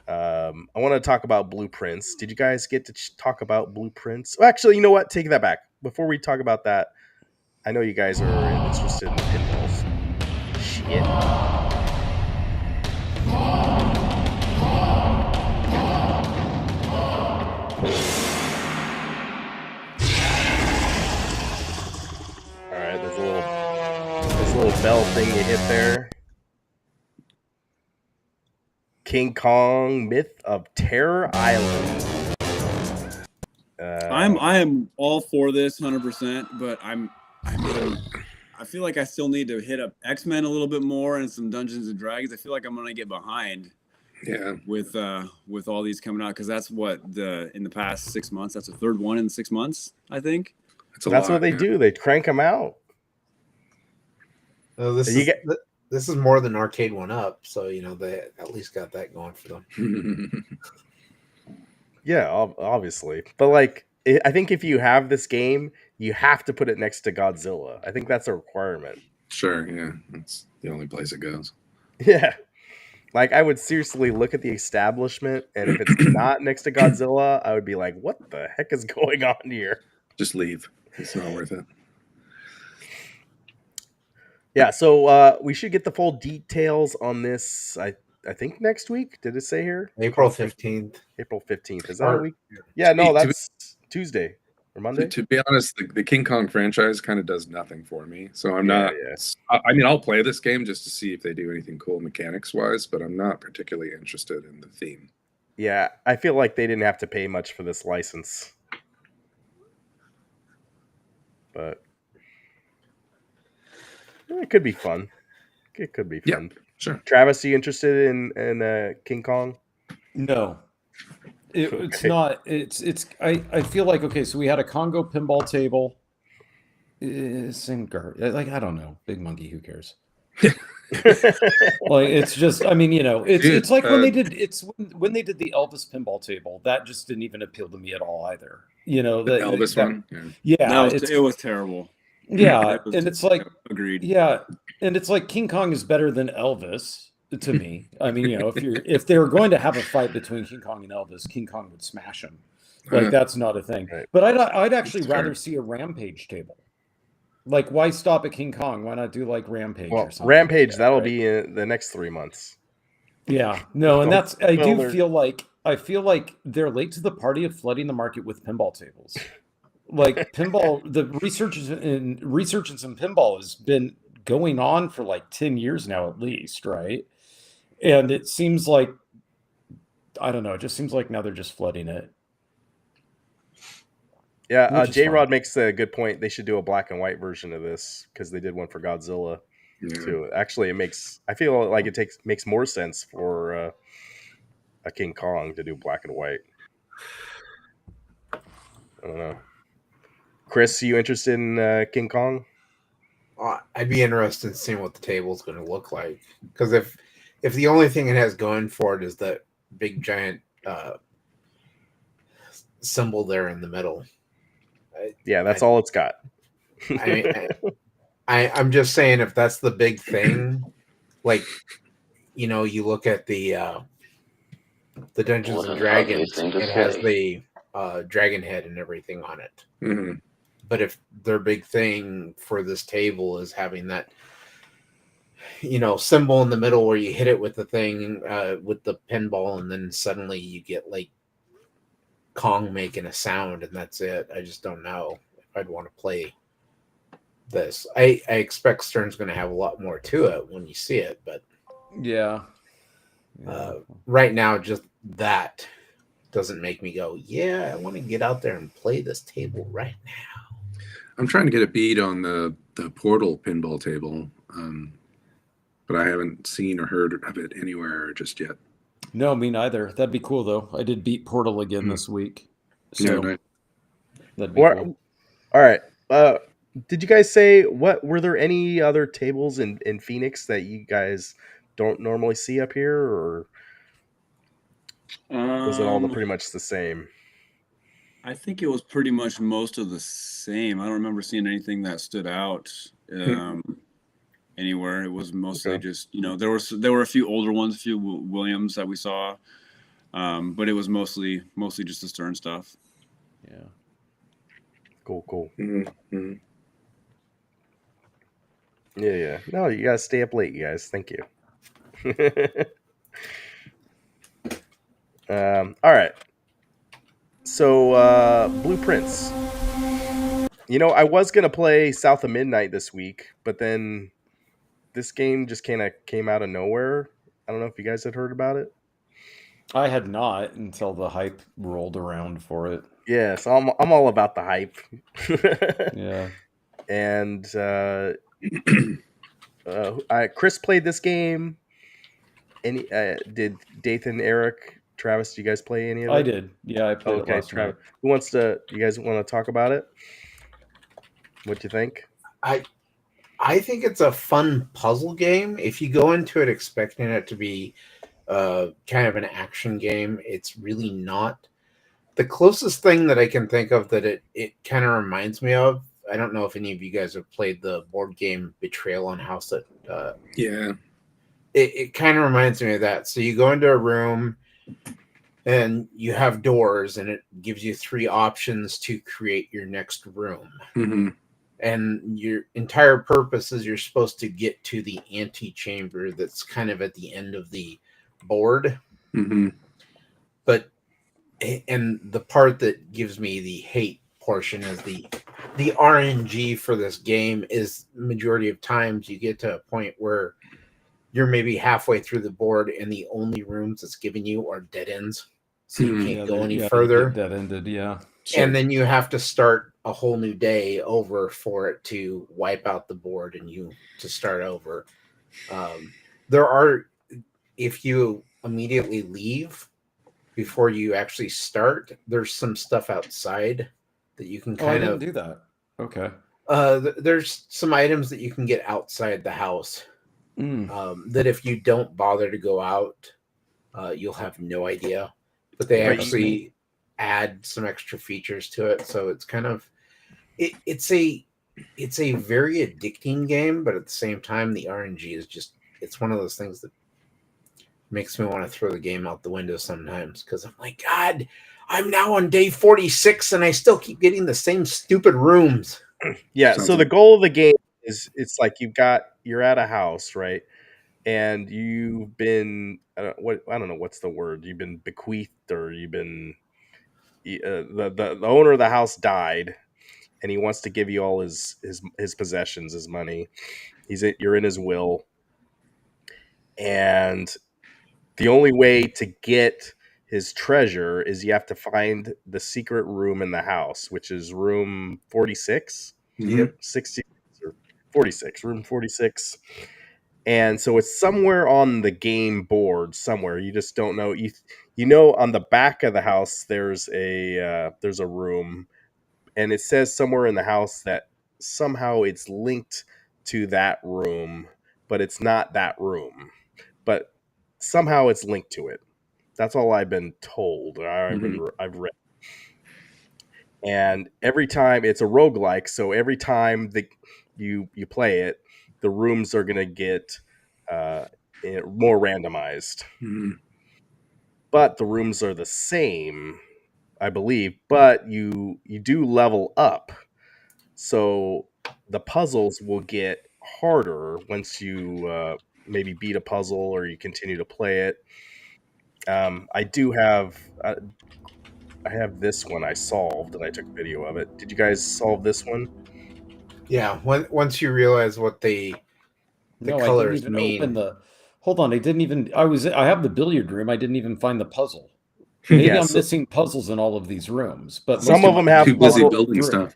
I want to talk about blueprints. Did you guys get to talk about blueprints? Well, actually, you know what? Take that back. Before we talk about that, I know you guys are interested in pinballs. Shit. All right, there's a little bell thing you hit there. King Kong Myth of Terror Island. I am all for this 100%, but I feel like I still need to hit up X-Men a little bit more and some Dungeons and Dragons. I feel like I'm gonna get behind Yeah. with all these coming out, because that's what in the past 6 months. That's the third one in 6 months, I think. It's a That's lot, what they yeah. do. They crank them out. No, this You is get- this is more than Arcade One Up, so you know they at least got that going for them. Yeah, obviously. But like, I think if you have this game, you have to put it next to Godzilla. I think that's a requirement. Sure. Yeah. That's the only place it goes. Yeah. Like, I would seriously look at the establishment, and if it's not next to Godzilla, I would be like, what the heck is going on here? Just leave. It's not worth it. Yeah, so we should get the full details on this, I think, next week. Did it say here? April 15th. April 15th. Is that a Or- week? Yeah, no, To be- that's Tuesday or Monday. To be honest, the King Kong franchise kind of does nothing for me. So I'm Yeah, not. yeah. I mean, I'll play this game just to see if they do anything cool mechanics wise, but I'm not particularly interested in the theme. Yeah, I feel like they didn't have to pay much for this license. But it could be fun. It could be Yeah. fun. Sure. Travis, are you interested in King Kong? No, it's Okay. not. It's. I feel like okay. So we had a Congo pinball table. Same like I don't know. Big monkey. Who cares? Like it's just. I mean, you know, it's like when they did. It's when they did the Elvis pinball table. That just didn't even appeal to me at all either. You know, The Elvis one. Yeah. Yeah, It was terrible. yeah, It was- and it's like agreed. yeah, and it's like King Kong is better than Elvis to me. I mean, you know, if they were going to have a fight between King Kong and Elvis, King Kong would smash him. Like that's not a thing. Right. But I'd actually That's fair. rather see a Rampage table. Like, why stop at King Kong? Why not do like Rampage Well, or something? Rampage, like that, that'll right? be in the next 3 months. Yeah, no, and that's I Well, do they're- feel like they're late to the party of flooding the market with pinball tables. Like pinball, the research in some pinball has been going on for like 10 years now at least, right? And it seems like I don't know, it just seems like now they're just flooding it. Yeah, Which is J fine. Rod makes a good point. They should do a black and white version of this because they did one for Godzilla Yeah. too. Actually, I feel like it makes more sense for a King Kong to do black and white. I don't know. Chris, you interested in King Kong? I'd be interested in seeing what the table's going to look like, because if the only thing it has going for it is that big giant symbol there in the middle, Yeah, that's all it's got. I'm just saying, if that's the big thing, like, you know, you look at the Dungeons What and an Dragons, ugly thing to it has say. the dragon head and everything on it. Mhm. But if their big thing for this table is having that symbol in the middle where you hit it with the thing, with the pinball, and then suddenly you get like Kong making a sound, and that's it. I just don't know if I'd want to play this. I expect Stern's going to have a lot more to it when you see it, but Yeah. right now, just that doesn't make me go, yeah, I want to get out there and play this table right now. I'm trying to get a bead on the Portal pinball table, but I haven't seen or heard of it anywhere just yet. No, me neither. That'd be cool though. I did beat Portal again this week. So Yeah, nice. that'd be What? cool. All right. Did you guys say what? Were there any other tables in Phoenix that you guys don't normally see up here, or was it all pretty much the same? I think it was pretty much most of the same. I don't remember seeing anything that stood out anywhere. It was mostly just there were a few older ones, a few Williams that we saw, but it was mostly just the Stern stuff. Yeah. Cool. Mm-hmm. Yeah. No, you guys stay up late, you guys. Thank you. All right. So, Blueprints. I was gonna play South of Midnight this week, but then this game just kind of came out of nowhere. I don't know if you guys had heard about it. I had not until the hype rolled around for it. Yeah, so I'm all about the hype. Yeah. And Chris played this game. Did Dathan, Eric, Travis? Do you guys play any of it? I did. Yeah, I played it last Travis. night. Who wants to? You guys want to talk about it? What do you think? I think it's a fun puzzle game. If you go into it expecting it to be kind of an action game, it's really not. The closest thing that I can think of that it kind of reminds me of, I don't know if any of you guys have played the board game Betrayal on House. Yeah. It kind of reminds me of that. So you go into a room and you have doors, and it gives you 3 options to create your next room. Mm-hmm. And your entire purpose is you're supposed to get to the antechamber that's kind of at the end of the board. Mm-hmm. And the part that gives me the hate portion is the RNG for this game is majority of times you get to a point where you're maybe halfway through the board and the only rooms it's giving you are dead ends. So you can't go any further. Dead ended, yeah. And then you have to start a whole new day over for it to wipe out the board and you to start over. If you immediately leave before you actually start, there's some stuff outside that you can I didn't do that. Okay. There's some items that you can get outside the house that if you don't bother to go out, you'll have no idea. But they actually add some extra features to it, so it's kind of it's a very addicting game, but at the same time, the RNG is just it's one of those things that makes me want to throw the game out the window sometimes because I'm like, God, I'm now on day 46 and I still keep getting the same stupid rooms. Yeah. So the goal of the game is it's like you're at a house, right? And you've been I don't know what's the word. You've been bequeathed, or you've been the owner of the house died, and he wants to give you all his possessions, his money. You're in his will, and the only way to get his treasure is you have to find the secret room in the house, which is room 46. Yep. 60 or 46, room 46. And so it's somewhere on the game board somewhere. You just don't know. You know on the back of the house there's a room, and it says somewhere in the house that somehow it's linked to that room, but it's not that room. But somehow it's linked to it. That's all I've been told. I've read. And every time it's a roguelike, so every time you play it, the rooms are going to get more randomized. Mm-hmm. But the rooms are the same, I believe, but you do level up. So the puzzles will get harder once you maybe beat a puzzle or you continue to play it. I do have I have this one I solved and I took a video of it. Did you guys solve this one? Yeah, once you realize what the No, I didn't colors even mean. open the. Hold on, I didn't even. I have the billiard room. I didn't even find the puzzle. Maybe Yeah, I'm so missing puzzles in all of these rooms, but some most of them them have Too busy puzzle. building through. stuff.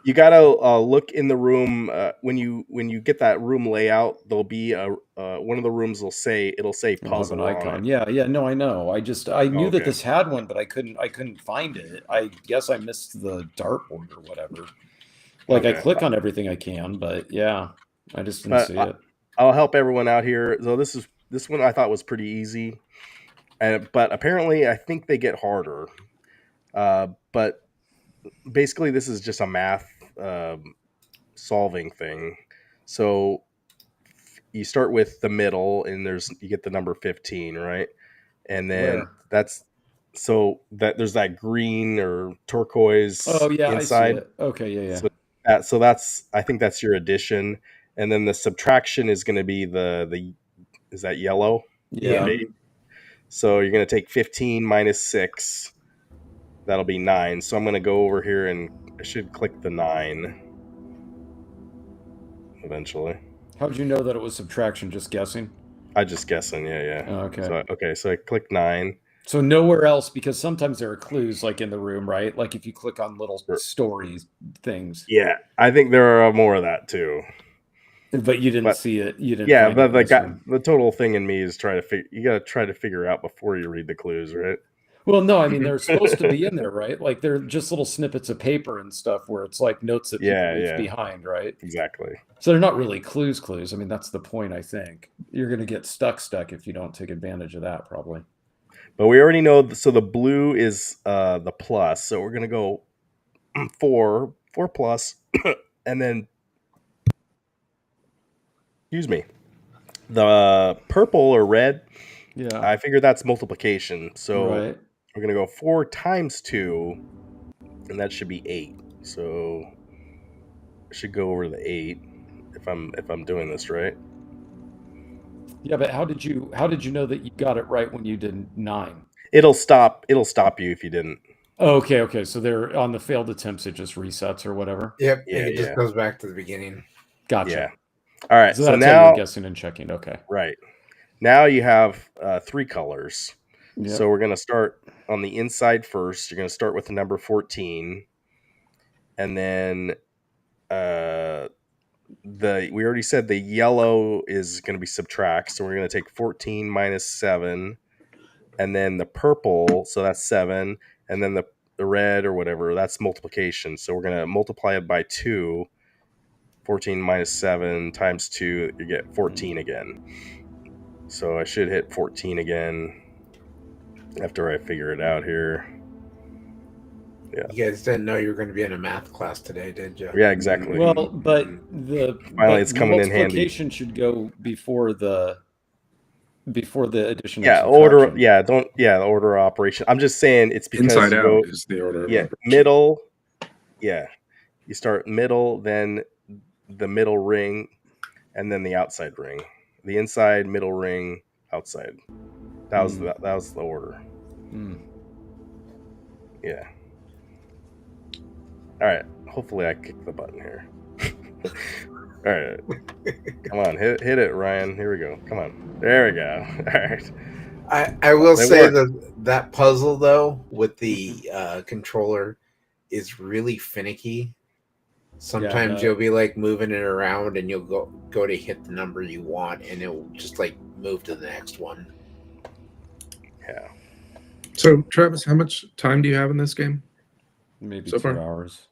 You gotta look in the room when you get that room layout. There'll be a one of the rooms will say It'll have puzzle an on icon. it. Yeah. No, I know. I knew that Okay. this had one, but I couldn't find it. I guess I missed the dartboard or whatever. Like I Okay. click on everything I can, but yeah, I just didn't But see it. I'll help everyone out here. So this one I thought was pretty easy, but apparently I think they get harder. But basically this is just a math solving thing. So you start with the middle, and you get the number 15, right? And then Where? that's so that there's that green or turquoise Oh yeah, I see inside. it. Okay, yeah. So that's I think that's your addition, and then the subtraction is going to be the is that yellow? Yeah. Maybe. So you're going to take 15 minus 6. That'll be 9. So I'm going to go over here and I should click the 9 eventually. How'd you know that it was subtraction? Just guessing? I just guessing, yeah. Oh, okay. So I click 9. So nowhere else, because sometimes there are clues like in the room, right? Like if you click on little stories things. Yeah, I think there are more of that too. But you didn't see it. You didn't. Yeah, find but it in this room. the total thing in me is you got to try to figure out before you read the clues, right? Well, no, I mean they're supposed to be in there, right? Like they're just little snippets of paper and stuff where it's like notes that people leave behind, right? Exactly. So they're not really clues. I mean, that's the point. I think you're going to get stuck if you don't take advantage of that, probably. But we already know. So the blue is the plus. So we're gonna go 4 plus, and then excuse me, the purple or red. Yeah. I figured that's multiplication. So right. we're gonna go 4 times 2, and that should be 8. So I should go over the 8 if I'm doing this right. Yeah, but how did you know that you got it right when you did 9? It'll stop you if you didn't. Oh, okay. So they're on the failed attempts. It just resets or whatever. Yep. Yeah, It just goes back to the beginning. Gotcha. Yeah. All right. So So that's now how you're guessing and checking. Okay. right now you have 3 colors. Yep. So we're gonna start on the inside first. You're gonna start with the number 14, and then we already said the yellow is going to be subtract, so we're going to take 14 minus 7, and then the purple, so that's 7, and then the red or whatever, that's multiplication. So we're going to multiply it by 2. 14 minus 7 times 2, you get 14 again. So I should hit 14 again after I figure it out here. Yeah. You guys didn't know you were going to be in a math class today, did you? Yeah, exactly. Well, but it's coming in handy. Multiplication should go before the addition. Yeah, of order. subtraction. Yeah, the order of operation. I'm just saying it's because Inside you out go, is the order. Of yeah, operation. middle. Yeah, you start middle, then the middle ring, and then the outside ring. The inside, middle ring, outside. That was the order. Yeah. All right. Hopefully, I kick the button here. All right. Come on, hit it, Ryan. Here we go. Come on. There we go. All right. I will They say work. that puzzle though with the controller is really finicky. Sometimes you'll be like moving it around and you'll go to hit the number you want and it will just like move to the next one. Yeah. So, Travis, how much time do you have in this game? Maybe So 2 far? hours.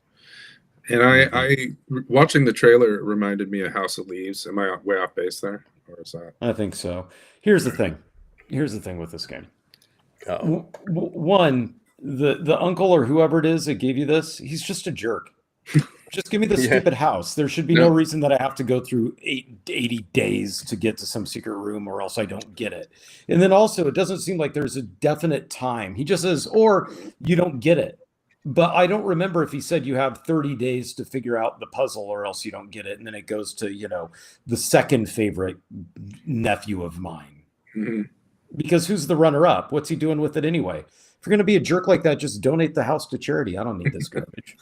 And I watching the trailer reminded me of House of Leaves. Am I way off base there, or is that? I think so. Here's the thing with this game. Uh-oh. One, the uncle or whoever it is that gave you this, he's just a jerk. Just give me the stupid house. There should be no reason that I have to go through 80 days to get to some secret room or else I don't get it. And then also, it doesn't seem like there's a definite time. He just says, or you don't get it. but I don't remember if he said you have 30 days to figure out the puzzle or else you don't get it. And then it goes to, the second favorite nephew of mine. Mhm. Because who's the runner up? What's he doing with it anyway? If you're going to be a jerk like that, just donate the house to charity. I don't need this garbage.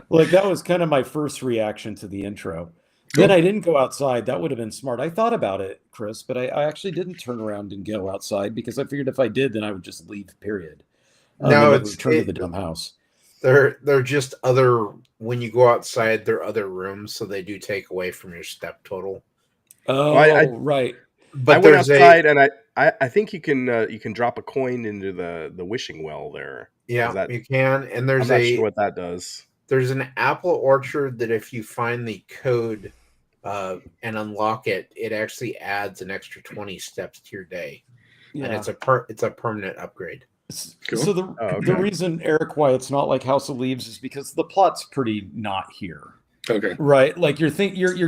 Like, that was kind of my first reaction to the intro. Then I didn't go outside. That would have been smart. I thought about it, Chris, but I actually didn't turn around and go outside because I figured if I did, then I would just leave, period. No, And never it's return to the dumb house. they're just other. When you go outside, they're other rooms, so they do take away from your step total. Oh, right. But I went there's outside and I think you can drop a coin into the wishing well there. yeah, you can, and I'm there's not sure what that does. there's an apple orchard that if you find the code and unlock it, it actually adds an extra 20 steps to your day, and Yeah. it's a permanent upgrade. Cool. So the okay. the reason, Eric, why it's not like House of Leaves is because the plot's pretty not here, Okay. right? Like you're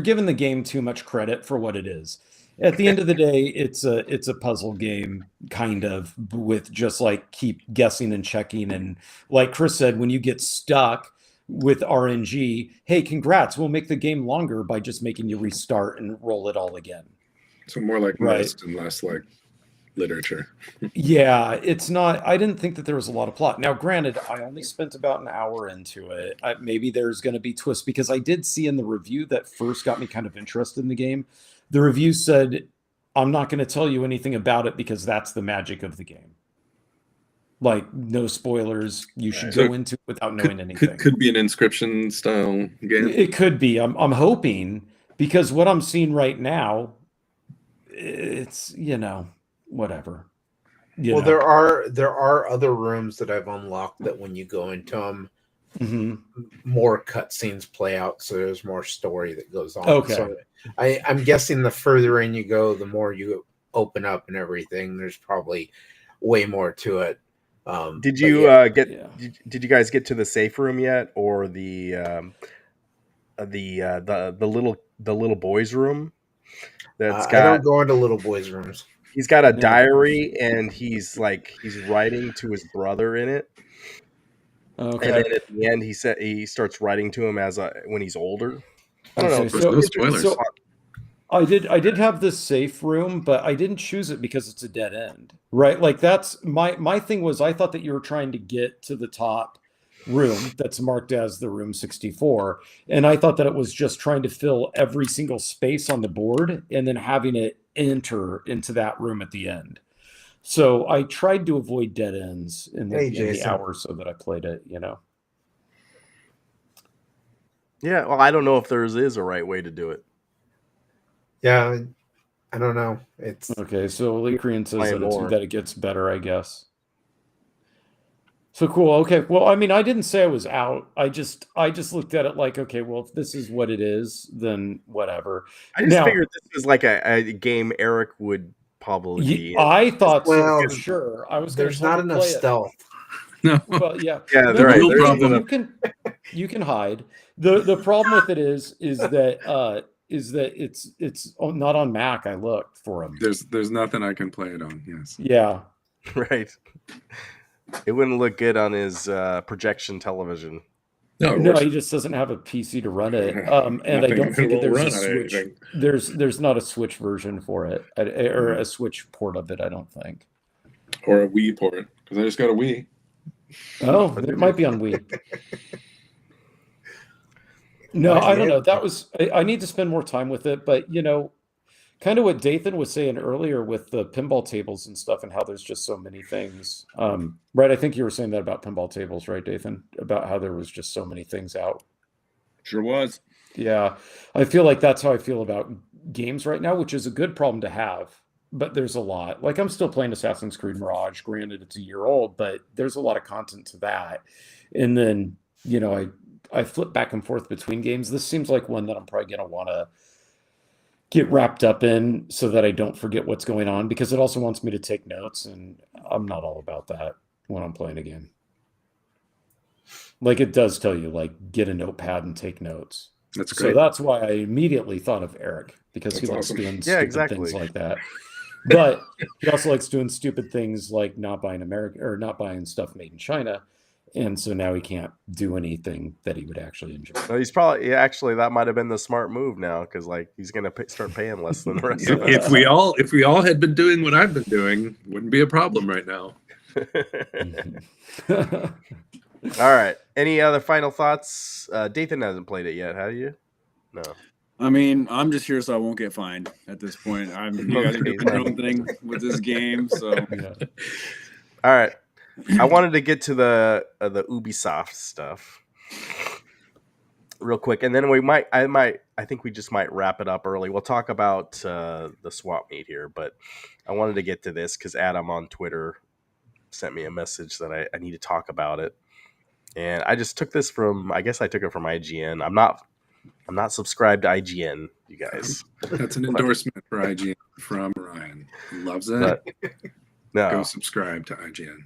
giving the game too much credit for what it is. At the end of the day, it's a puzzle game, kind of, with just like keep guessing and checking. And like Chris said, when you get stuck with RNG, hey, congrats, we'll make the game longer by just making you restart and roll it all again. So more like Right. Myst and less like literature. Yeah, it's not. I didn't think that there was a lot of plot. Now, granted, I only spent about an hour into it. Maybe there's going to be twists because I did see in the review that first got me kind of interested in the game. The review said, I'm not going to tell you anything about it because that's the magic of the game. Like, no spoilers. You should So go into it without knowing anything. Could be an Inscription style game. It could be. I'm hoping, because what I'm seeing right now, it's, whatever. Well, there are other rooms that I've unlocked that when you go into them, more cutscenes play out, so there's more story that goes on. Okay. So I'm guessing the further in you go, the more you open up and everything. There's probably way more to it. Did you did you guys get to the safe room yet, or the little boys room? That's I don't go into little boys' rooms. He's got a diary and he's writing to his brother in it. Okay. And then at the end, he starts writing to him when he's older. I don't know. Okay, There's no spoilers. so I did have this safe room, but I didn't choose it because it's a dead end, right? Like, that's my thing was, I thought that you were trying to get to the top room that's marked as the room 64, and I thought that it was just trying to fill every single space on the board and then having it enter into that room at the end. So I tried to avoid dead ends in the hour so that I played it, Yeah, well, I don't know if there is a right way to do it. Yeah, I don't know. It's okay. So Licrian says more. that it gets better, I guess. So cool. Okay. Well, I mean, I didn't say I was out. I just looked at it like, okay, well, if this is what it is, then whatever. I just figured this was like a game Eric would probably be in. I thought so Well, for sure. I was. there's not enough stealth. No. Well, yeah. Yeah, The right. real There's problem, enough. you can hide. The problem with it is that it's not on Mac. I looked for him. There's nothing I can play it on. Yes. Yeah. Right. It wouldn't look good on his projection television. No, he just doesn't have a PC to run it. And I don't think that there's a Switch. There's not a Switch version for it, or a Switch port of it. I don't think. Or a Wii port, because I just got a Wii. Oh, it might be on Wii. No, I don't know. That was. I need to spend more time with it, but kind of what Dathan was saying earlier with the pinball tables and stuff, and how there's just so many things. Right? I think you were saying that about pinball tables, right, Dathan? About how there was just so many things out. Sure was. Yeah, I feel like that's how I feel about games right now, which is a good problem to have. But there's a lot. Like, I'm still playing Assassin's Creed Mirage. Granted, it's a year old, but there's a lot of content to that. And then, I flip back and forth between games. This seems like one that I'm probably going to want to get wrapped up in so that I don't forget what's going on, because it also wants me to take notes, and I'm not all about that when I'm playing a game. Like, it does tell you, like, get a notepad and take notes. That's great. So that's why I immediately thought of Eric, because That's he likes awesome. doing Yeah, stupid things like that. But he also likes doing stupid things like not buying stuff made in China. and so now he can't do anything that he would actually enjoy. No, he's probably actually that might have been the smart move now because like he's gonna start paying less than the rest of us. If we all had been doing what I've been doing, wouldn't be a problem right now. All right. Any other final thoughts? Dathan hasn't played it yet, have you? No. I mean, I'm just here so I won't get fined at this point. You guys are doing your own thing with this game, so Yeah. All right. I wanted to get to the Ubisoft stuff real quick, and then I think we just might wrap it up early. We'll talk about the swap meet here, but I wanted to get to this because Adam on Twitter sent me a message that I need to talk about it, and I just took this from I guess I took it from IGN. I'm not subscribed to IGN, you guys. That's an endorsement for IGN from Ryan. He loves it. But, no. Go subscribe to IGN.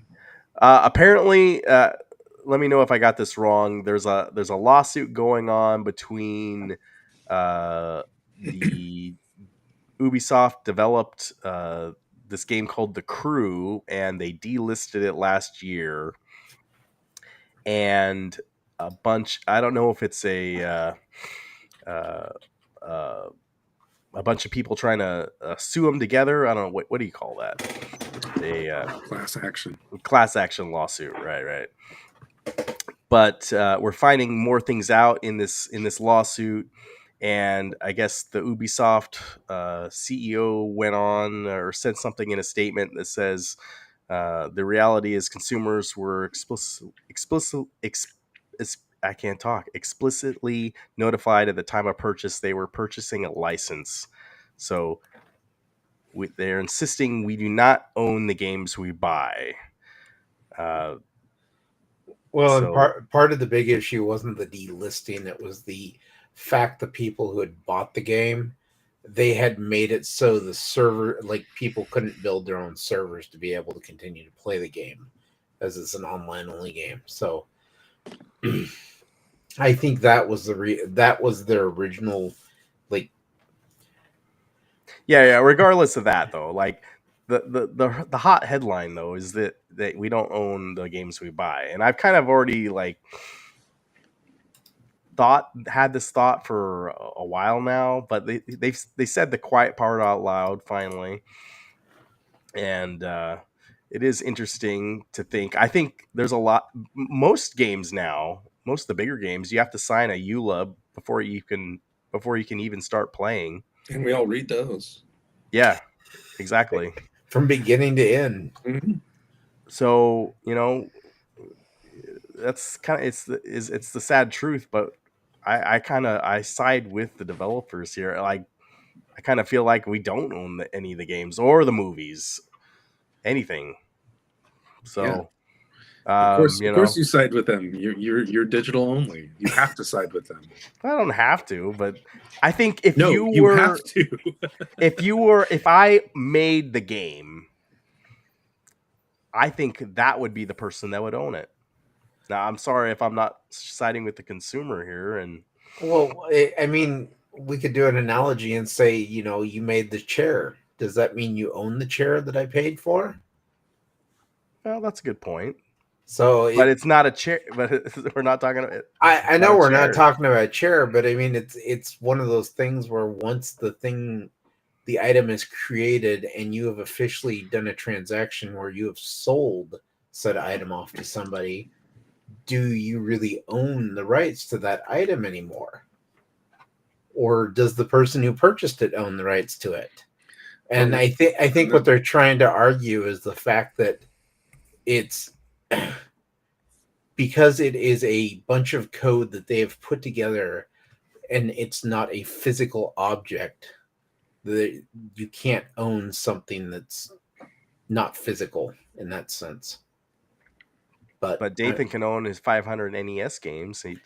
Apparently, let me know if I got this wrong. There's a lawsuit going on between the Ubisoft developed this game called The Crew, and they delisted it last year. And a bunch, I don't know if it's a bunch of people trying to sue them together. I don't know what do you call that? Class action lawsuit, right. But we're finding more things out in this lawsuit, and I guess the Ubisoft CEO went on or said something in a statement that says the reality is consumers were explicitly notified at the time of purchase they were purchasing a license. So they're insisting we do not own the games we buy. Part of the big issue wasn't the delisting; it was the fact that people who had bought the game, they had made it so the server, like people couldn't build their own servers to be able to continue to play the game, as it's an online only game. So, I think that was that was their original, like. Yeah. Regardless of that, though, like the hot headline though is that we don't own the games we buy, and I've kind of already like had this thought for a while now, but they said the quiet part out loud finally, and it is interesting to think. I think there's a lot. Most games now, most of the bigger games, you have to sign a ULUB before you can even start playing. And we all read those. Yeah, exactly. From beginning to end. Mm-hmm. So that's kind of it's the sad truth, but I side with the developers here. Like I kind of feel like we don't own any of the games or the movies, anything. So, of course, you side with them. You're digital only. You have to side with them. I don't have to, but I think if you have to. if I made the game, I think that would be the person that would own it. Now, I'm sorry if I'm not siding with the consumer here, and well, I mean, we could do an analogy and say, you made the chair. Does that mean you own the chair that I paid for? Well, that's a good point. So, but it's not a chair. But we're not talking about. I know we're not talking about a chair, but I mean, it's one of those things where once the item is created and you have officially done a transaction where you have sold said item off to somebody, do you really own the rights to that item anymore? Or does the person who purchased it own the rights to it? And I think what they're trying to argue is the fact that it's because it is a bunch of code that they have put together and it's not a physical object, that you can't own something that's not physical in that sense. But Dathan can own his 500 NES games. He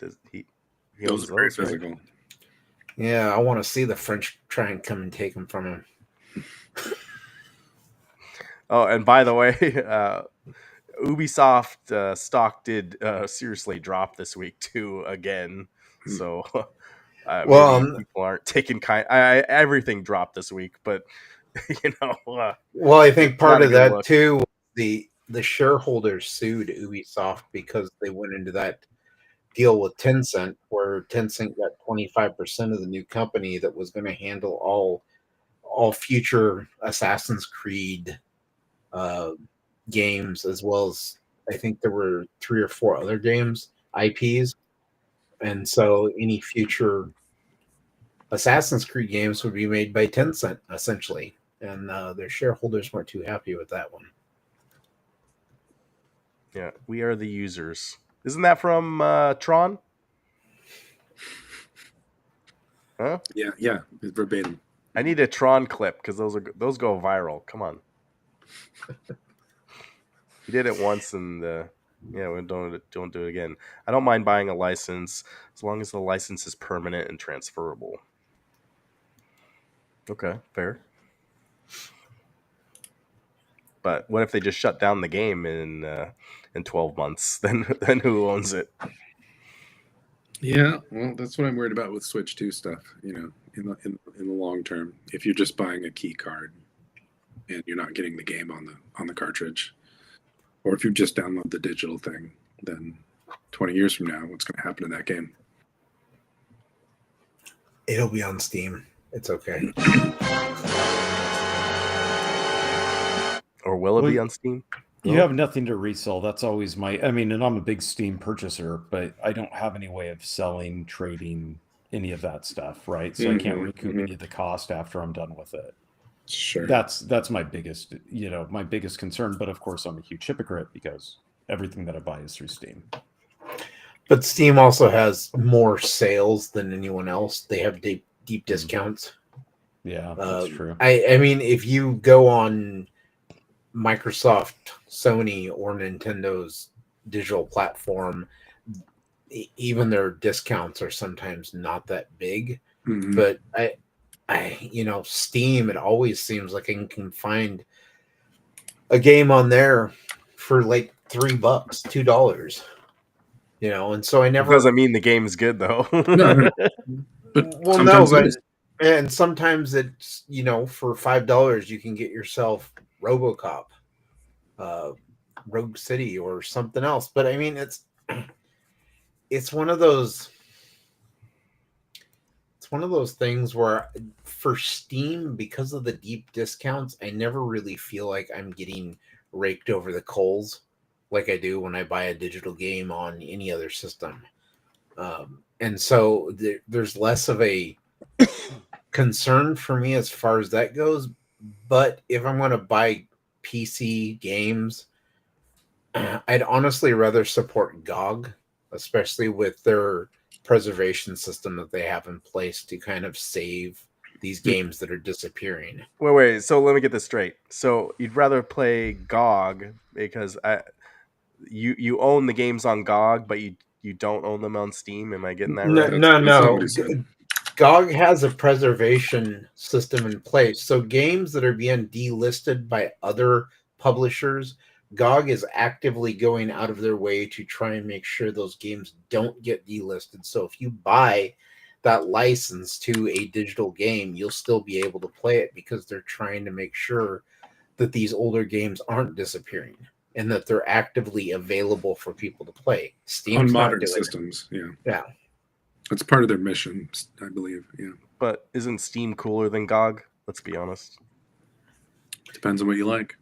owns those, physical. Right? Yeah, I want to see the French try and come and take them from him. Oh, and by the way, Ubisoft stock did seriously drop this week too again. So maybe people aren't taking everything dropped this week, but well, I think part of that too, the shareholders sued Ubisoft because they went into that deal with Tencent, where Tencent got 25% of the new company that was going to handle all future Assassin's Creed uh, games, as well as I think there were 3 or 4 other games IPs, and so any future Assassin's Creed games would be made by Tencent essentially, and their shareholders weren't too happy with that one. Yeah, we are the users. Isn't that from Tron? Huh? Yeah, verbatim. I need a Tron clip because those go viral. Come on. He did it once, and yeah, we don't do it again. I don't mind buying a license as long as the license is permanent and transferable. Okay, fair. But what if they just shut down the game in 12 months? Then who owns it? Yeah, well, that's what I'm worried about with Switch 2 stuff. In the long term, if you're just buying a key card and you're not getting the game on the cartridge, or if you just download the digital thing, then 20 years from now, what's going to happen to that game? It'll be on Steam. It's okay. Or will it Well, be on Steam? You have nothing to resell. That's always and I'm a big Steam purchaser, but I don't have any way of selling, trading, any of that stuff, right? So I can't recoup any of the cost after I'm done with it. Sure. That's my biggest, my biggest concern. But of course, I'm a huge hypocrite because everything that I buy is through Steam. But Steam also has more sales than anyone else. They have deep discounts. Yeah, that's true. I mean, if you go on Microsoft, Sony, or Nintendo's digital platform, even their discounts are sometimes not that big. But Steam, it always seems like I can find a game on there for like $3, $2. And so I never. It doesn't mean the game's good though. No. But Well, sometimes no, it but is. and sometimes it's for $5 you can get yourself RoboCop, Rogue City, or something else. But I mean, it's one of those. It's one of those things where for Steam, because of the deep discounts, I never really feel like I'm getting raked over the coals like I do when I buy a digital game on any other system. And so there's less of a concern for me as far as that goes. But if I'm going to buy PC games, I'd honestly rather support GOG, especially with their preservation system that they have in place to kind of save these games that are disappearing. Wait. So let me get this straight. So you'd rather play GOG because you own the games on GOG, but you don't own them on Steam. Am I getting that right? That's not what he said. GOG has a preservation system in place. So games that are being delisted by other publishers, GOG is actively going out of their way to try and make sure those games don't get delisted. So if you buy that license to a digital game, you'll still be able to play it because they're trying to make sure that these older games aren't disappearing and that they're actively available for people to play. Steam's On not modern doing it. systems, yeah. Yeah. It's part of their mission, I believe. Yeah. But isn't Steam cooler than GOG? Let's be honest. Depends on what you like.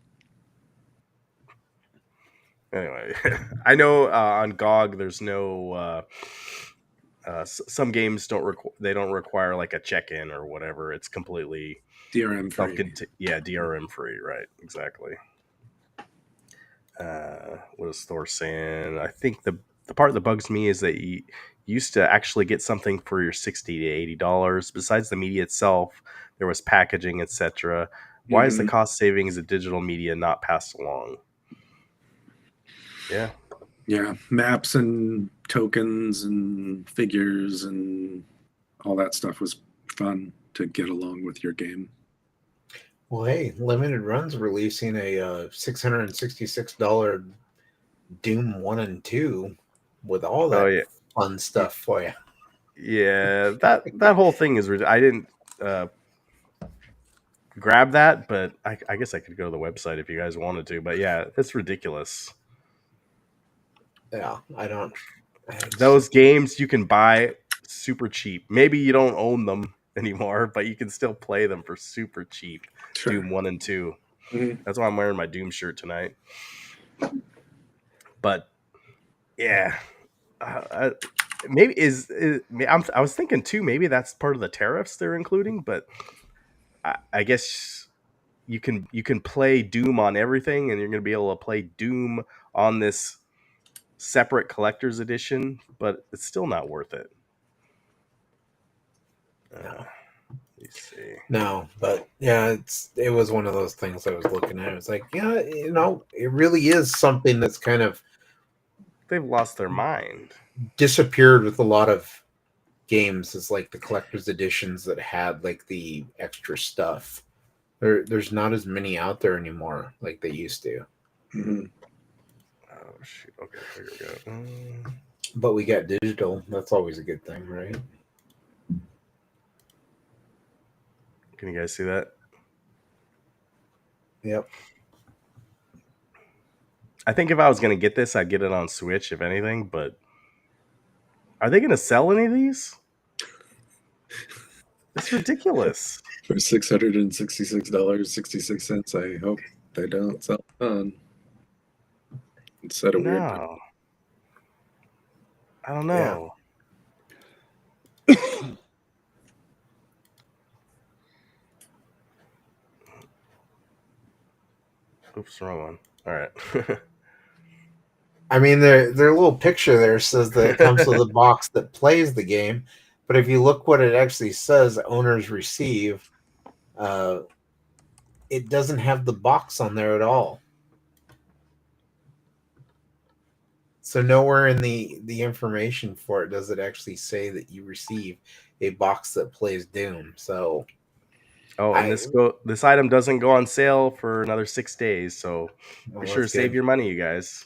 Anyway, I know on GOG there's no. Some games don't require like a check-in or whatever. It's completely DRM free. Yeah, DRM free. Right. Exactly. What is Thor saying? I think the part that bugs me is that you used to actually get something for your $60 to $80. Besides the media itself, there was packaging, etc. Why is the cost savings of digital media not passed along? Yeah. Yeah, maps and tokens and figures and all that stuff was fun to get along with your game. Well, hey, Limited Run's releasing a $666 Doom 1 and 2 with all that fun stuff for you. Yeah, that whole thing is. I didn't grab that, but I guess I could go to the website if you guys wanted to. But yeah, it's ridiculous. Yeah, I don't. Those games you can buy super cheap. Maybe you don't own them anymore, but you can still play them for super cheap. Sure. Doom 1 and 2. Mhm. That's why I'm wearing my Doom shirt tonight. But yeah, maybe I was thinking too. Maybe that's part of the tariffs they're including. But I guess you can play Doom on everything, and you're going to be able to play Doom on this separate collector's edition. But it's still not worth it. No. Let me see. No, but yeah, it was one of those things I was looking at. It was like, yeah, it really is something that's kind of They've lost their mind. disappeared with a lot of games. Is like the collector's editions that had like the extra stuff. There's not as many out there anymore like they used to. Mhm. Oh shoot! Okay, here we go. But we got digital. That's always a good thing, right? Can you guys see that? Yep. I think if I was gonna get this, I'd get it on Switch, if anything. But are they gonna sell any of these? It's ridiculous. For $666.66, I hope they don't sell on. Instead of weird. No, I don't know. Oops, wrong one. All right. I mean, their little picture there says that it comes with a box that plays the game, but if you look what it actually says, owners receive, it doesn't have the box on there at all. So nowhere in the information for it does it actually say that you receive a box that plays Doom. So and this item doesn't go on sale for another 6 days, so be sure to save your money, you guys.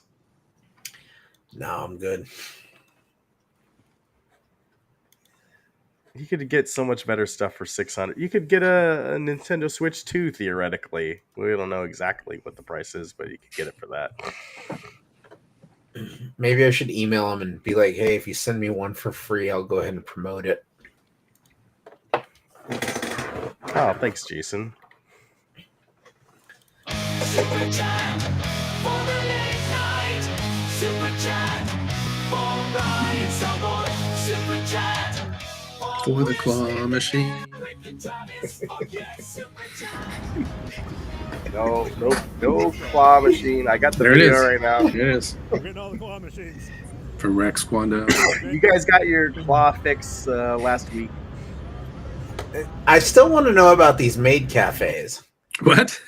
No, I'm good. You could get so much better stuff for $600. You could get a Nintendo Switch 2 theoretically. We don't know exactly what the price is, but you could get it for that. Maybe I should email them and be like, "Hey, if you send me one for free, I'll go ahead and promote it." Oh, thanks, Jason. Super chat for the late night. Super chat for Ryan Salmon. Super chat For the claw machine. No claw machine. I got the There it video is. right now. There it is. We're getting all the claw machines. From Rex Kwando. You guys got your claw fix last week. I still want to know about these maid cafes. What?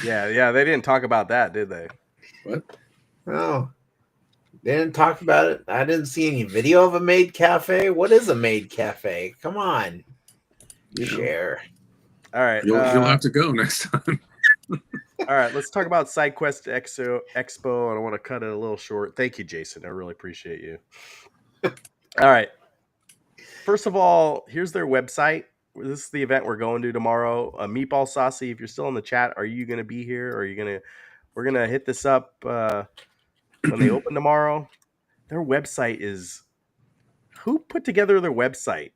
Yeah, they didn't talk about that, did they? What? Oh, they didn't talk about it. I didn't see any video of a maid cafe. What is a maid cafe? Come on, share. All right, You'll have to go next time. All right, let's talk about SideQuest Expo. I don't want to cut it a little short. Thank you, Jason. I really appreciate you. All right. First of all, here's their website. This is the event we're going to tomorrow. Meatball Saucy, if you're still in the chat, are you going to be here? Or are you going to? We're going to hit this up when they open tomorrow. Their website is. Who put together their website?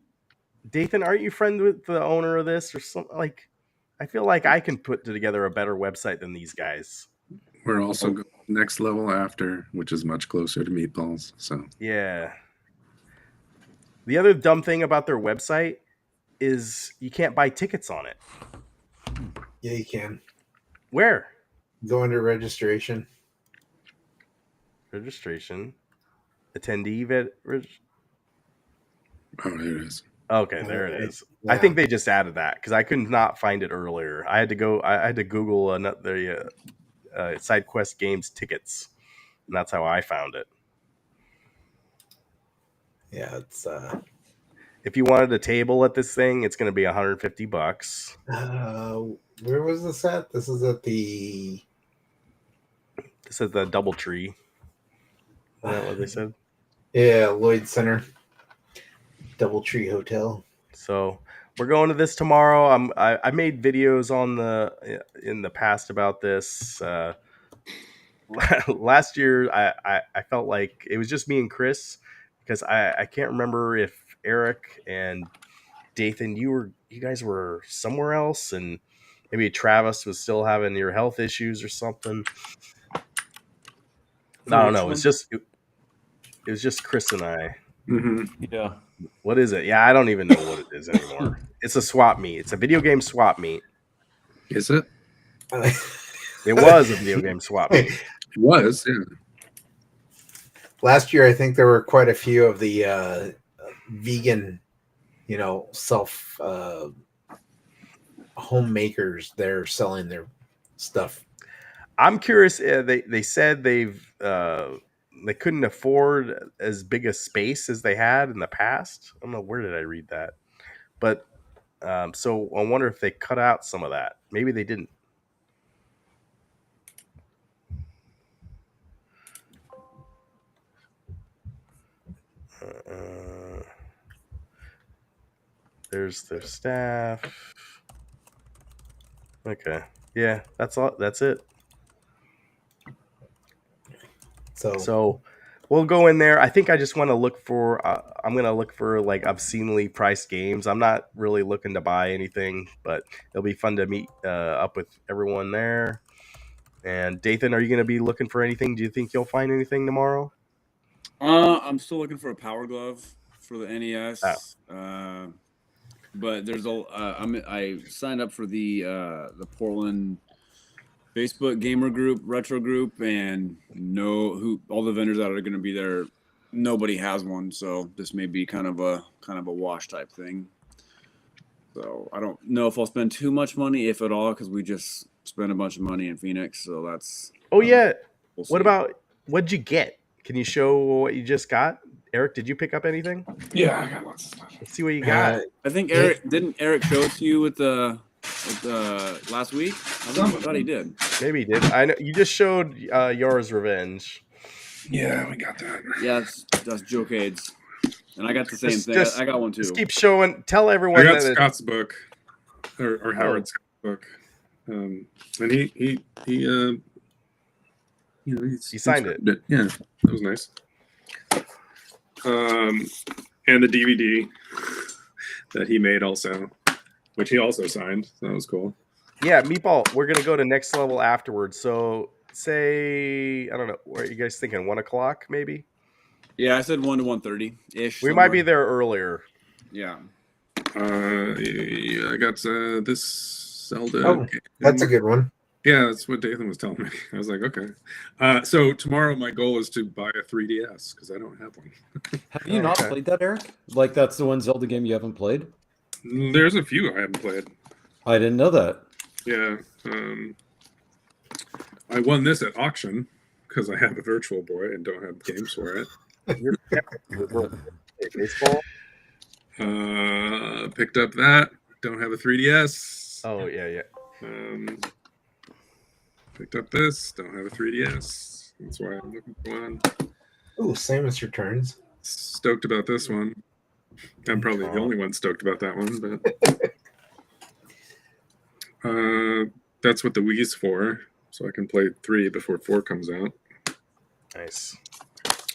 Dathan, aren't you friends with the owner of this or something? Like, I feel like I can put together a better website than these guys. We're also going next level after, which is much closer to Meatballs. So yeah. The other dumb thing about their website is you can't buy tickets on it. Yeah, you can Where? go under registration. Registration. Attendee oh, there it is. Okay, there it is. Yeah. I think they just added that because I could not find it earlier. I had to Google another SideQuest Games tickets, and that's how I found it. Yeah, it's If you wanted a table at this thing, it's going to be $150. where was this at? This is at the This is the DoubleTree. Is that what they said? Lloyd Center, DoubleTree Hotel. So we're going to this tomorrow. I made videos in the past about this. Last year, I felt like it was just me and Chris because I can't remember if Eric and Dathan you guys were somewhere else, and maybe Travis was still having your health issues or something. For I don't which know. one? It was just Chris and I. Yeah. What is it? Yeah, I don't even know what it is anymore. It's a swap meet. It's a video game swap meet. Is it? It was a video game swap meet. It was, yeah. Last year, I think there were quite a few of the vegan, self homemakers there selling their stuff. I'm curious. They said they couldn't afford as big a space as they had in the past. I don't know, where did I read that, but so I wonder if they cut out some of that. Maybe they didn't. There's their staff. Okay, yeah, that's all. That's it. So we'll go in there. I think I just want to look for. I'm gonna look for like obscenely priced games. I'm not really looking to buy anything, but it'll be fun to meet up with everyone there. And Dathan, are you gonna be looking for anything? Do you think you'll find anything tomorrow? I'm still looking for a Power Glove for the NES. Oh. But there's I signed up for the Portland Facebook gamer group, retro group, and all the vendors that are going to be there, nobody has one, so this may be kind of a wash type thing. So I don't know if I'll spend too much money, if at all, because we just spent a bunch of money in Phoenix. So that's. Oh yeah. We'll see. What about what'd you get? Can you show what you just got? Eric, did you pick up anything? Yeah, I got lots of stuff. Let's see what you got. I think Eric show it to you with the last week? I thought he did. Maybe he did. I know you just showed Yours Revenge. Yeah, we got that. Yeah, that's Joe-Cade's. And I got the same thing. I got one too. Just keep showing. Tell everyone. I got Scott's book, or Howard's book, and he signed it. Yeah, that was nice. And the DVD that he made also, which he also signed. So that was cool. Yeah, Meatball, we're gonna go to next level afterwards. So say, I don't know, what are you guys thinking? 1 o'clock maybe? Yeah, I said 1 to 1:30 ish. We might be there earlier. Yeah. I got this Zelda. Oh, that's a good one. Yeah, that's what Dathan was telling me. I was like, okay. So tomorrow my goal is to buy a 3DS because I don't have one. Have you not played that, Eric? Like that's the one Zelda game you haven't played? There's a few I haven't played. I didn't know that. Yeah. I won this at auction because I have a Virtual Boy and don't have games for it. Baseball? Picked up that. Don't have a 3DS. Oh, yeah. Picked up this. Don't have a 3DS. That's why I'm looking for one. Oh, Samus Returns. Stoked about this one. I'm probably the only one stoked about that one, but that's what the Wii's for, so I can play 3 before 4 comes out. Nice.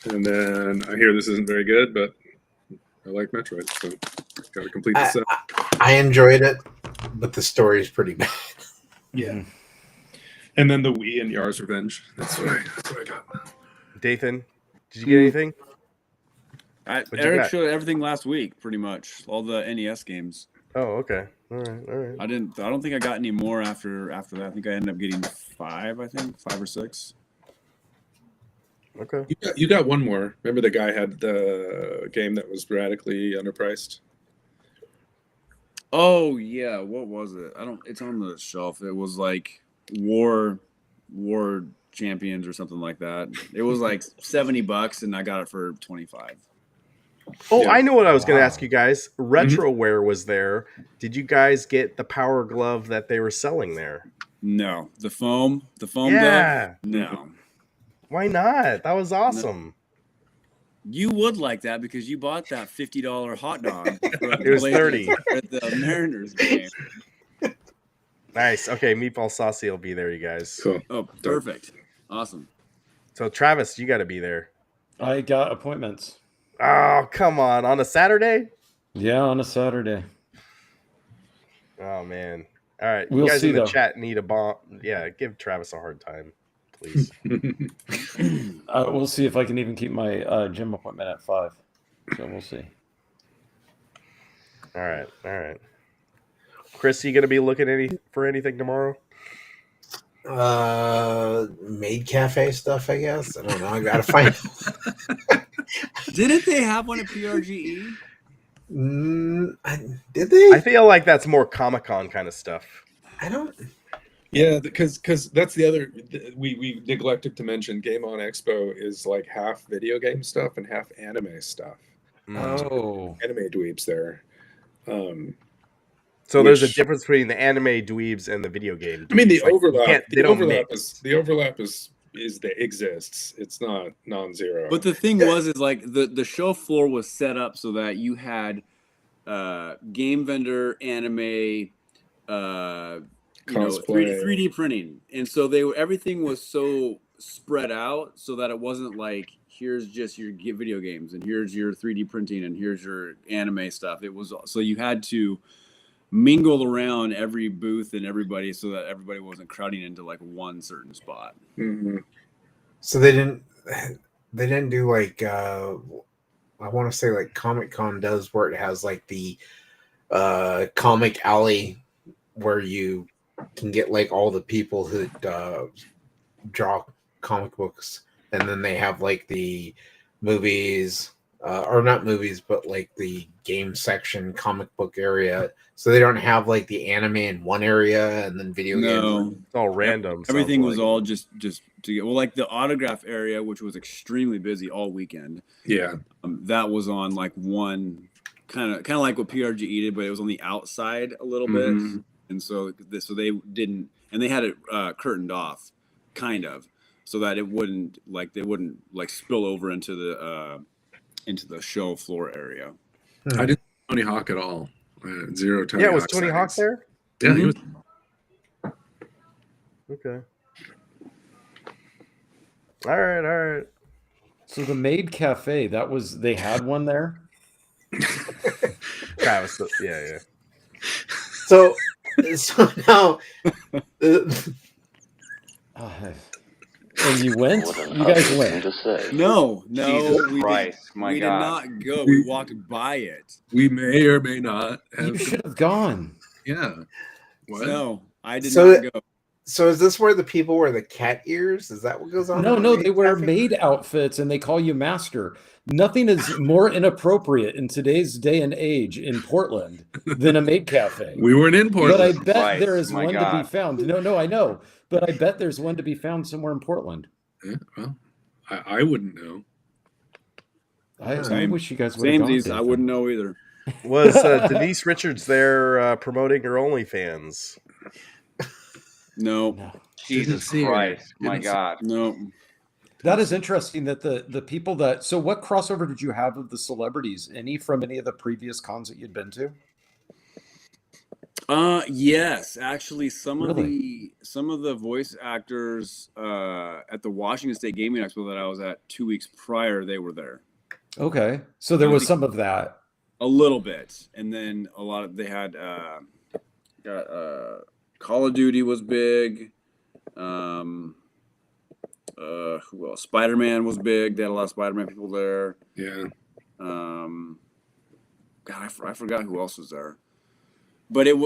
And then I hear this isn't very good, but I like Metroid, so got to complete this set. I enjoyed it, but the story is pretty bad. Yeah. And then the Wii and Yar's Revenge. That's what I got. Dathan, did you get anything? Eric showed everything last week, pretty much. All the NES games. Oh, okay. All right. I don't think I got any more after that. I think I ended up getting 5 or 6. Okay. You got one more. Remember the guy had the game that was radically underpriced? Oh yeah, what was it? It's on the shelf. It was like War Champions or something like that. It was like $70 and I got it for 25. Oh, yeah. I know what I was going to ask you guys. Retroware was there. Did you guys get the Power Glove that they were selling there? No. The foam yeah. glove? No. Why not? That was awesome. You would like that because you bought that $50 hot dog. It was 30. At the Mariners game. Nice. Okay, Meatball Saucy will be there, you guys. Cool. Oh, perfect. Awesome. So Travis, you got to be there. I got appointments. Oh, come on a Saturday? Yeah, on a Saturday. Oh man. All right, We'll you guys see, in the though. chat need a bomb. Yeah, give Travis a hard time, please. We'll see if I can even keep my gym appointment at 5. So we'll see. All right. Chris, you gonna be looking for anything tomorrow? Maid cafe stuff, I guess. I don't know. I gotta find. Didn't they have one at PRGE? Did they? I feel like that's more Comic-Con kind of stuff. I don't. Yeah, because that's the other. We neglected to mention Game On Expo is like half video game stuff and half anime stuff. Oh. Anime dweebs there. So there's a difference between the anime dweebs and the video game dweebs. I mean, the Like, overlap. they The don't overlap mix. is that exists. It's not non-zero. But the thing is like the show floor was set up so that you had game vendor, anime, Cosplay. 3D printing, and so everything was so spread out so that it wasn't like here's just your video games and here's your 3D printing and here's your anime stuff. It was so you had to mingle around every booth and everybody so that everybody wasn't crowding into like one certain spot. Mm-hmm. So they didn't do like I want to say like Comic-Con does, where it has like the comic alley where you can get like all the people who draw comic books, and then they have like the movies or not movies, but like the game section, comic book area. So they don't have like the anime in one area and then video games. It's all random. Everything was like. all just to get like the autograph area, which was extremely busy all weekend. Yeah, that was on like one kind of like what PRGE did, but it was on the outside a little bit, and so they didn't, and they had it curtained off, kind of, so that it wouldn't spill over into the show floor area. I didn't see Tony Hawk at all. Zero Tony. Yeah, was Hawk Tony sightings. Hawk there? Yeah, he was. Okay. All right. So the Maid Cafe, they had one there? Travis, yeah. So now and you went? You guys went? No, Jesus we Christ, my did God. not go. We walked by it. We may or may not You have. should have gone. Yeah. What? No, I did So not go. So is this where the people wear the cat ears? Is that what goes on? No, they wear maid outfits and they call you master. Nothing is more inappropriate in today's day and age in Portland than a maid cafe. We weren't in Portland. But I bet Christ, there is my one to God. be found. No, I know. But I bet there's one to be found somewhere in Portland. Yeah, well, I wouldn't know. I wish you guys would have gone. Samesies, I Nathan. wouldn't know either. Was Denise Richards there promoting her OnlyFans? No, Jesus see her. Christ, my Didn't see- God. no. That is interesting that the people that. So what crossover did you have of the celebrities? Any from any of the previous cons that you'd been to? Yes, actually, some of Really? the voice actors at the Washington State Gaming Expo that I was at 2 weeks prior, they were there. Okay, so there was some of that. A little bit, and then a lot of they had Call of Duty was big. Who else? Spider-Man was big. They had a lot of Spider-Man people there. Yeah. God, I forgot who else was there. But there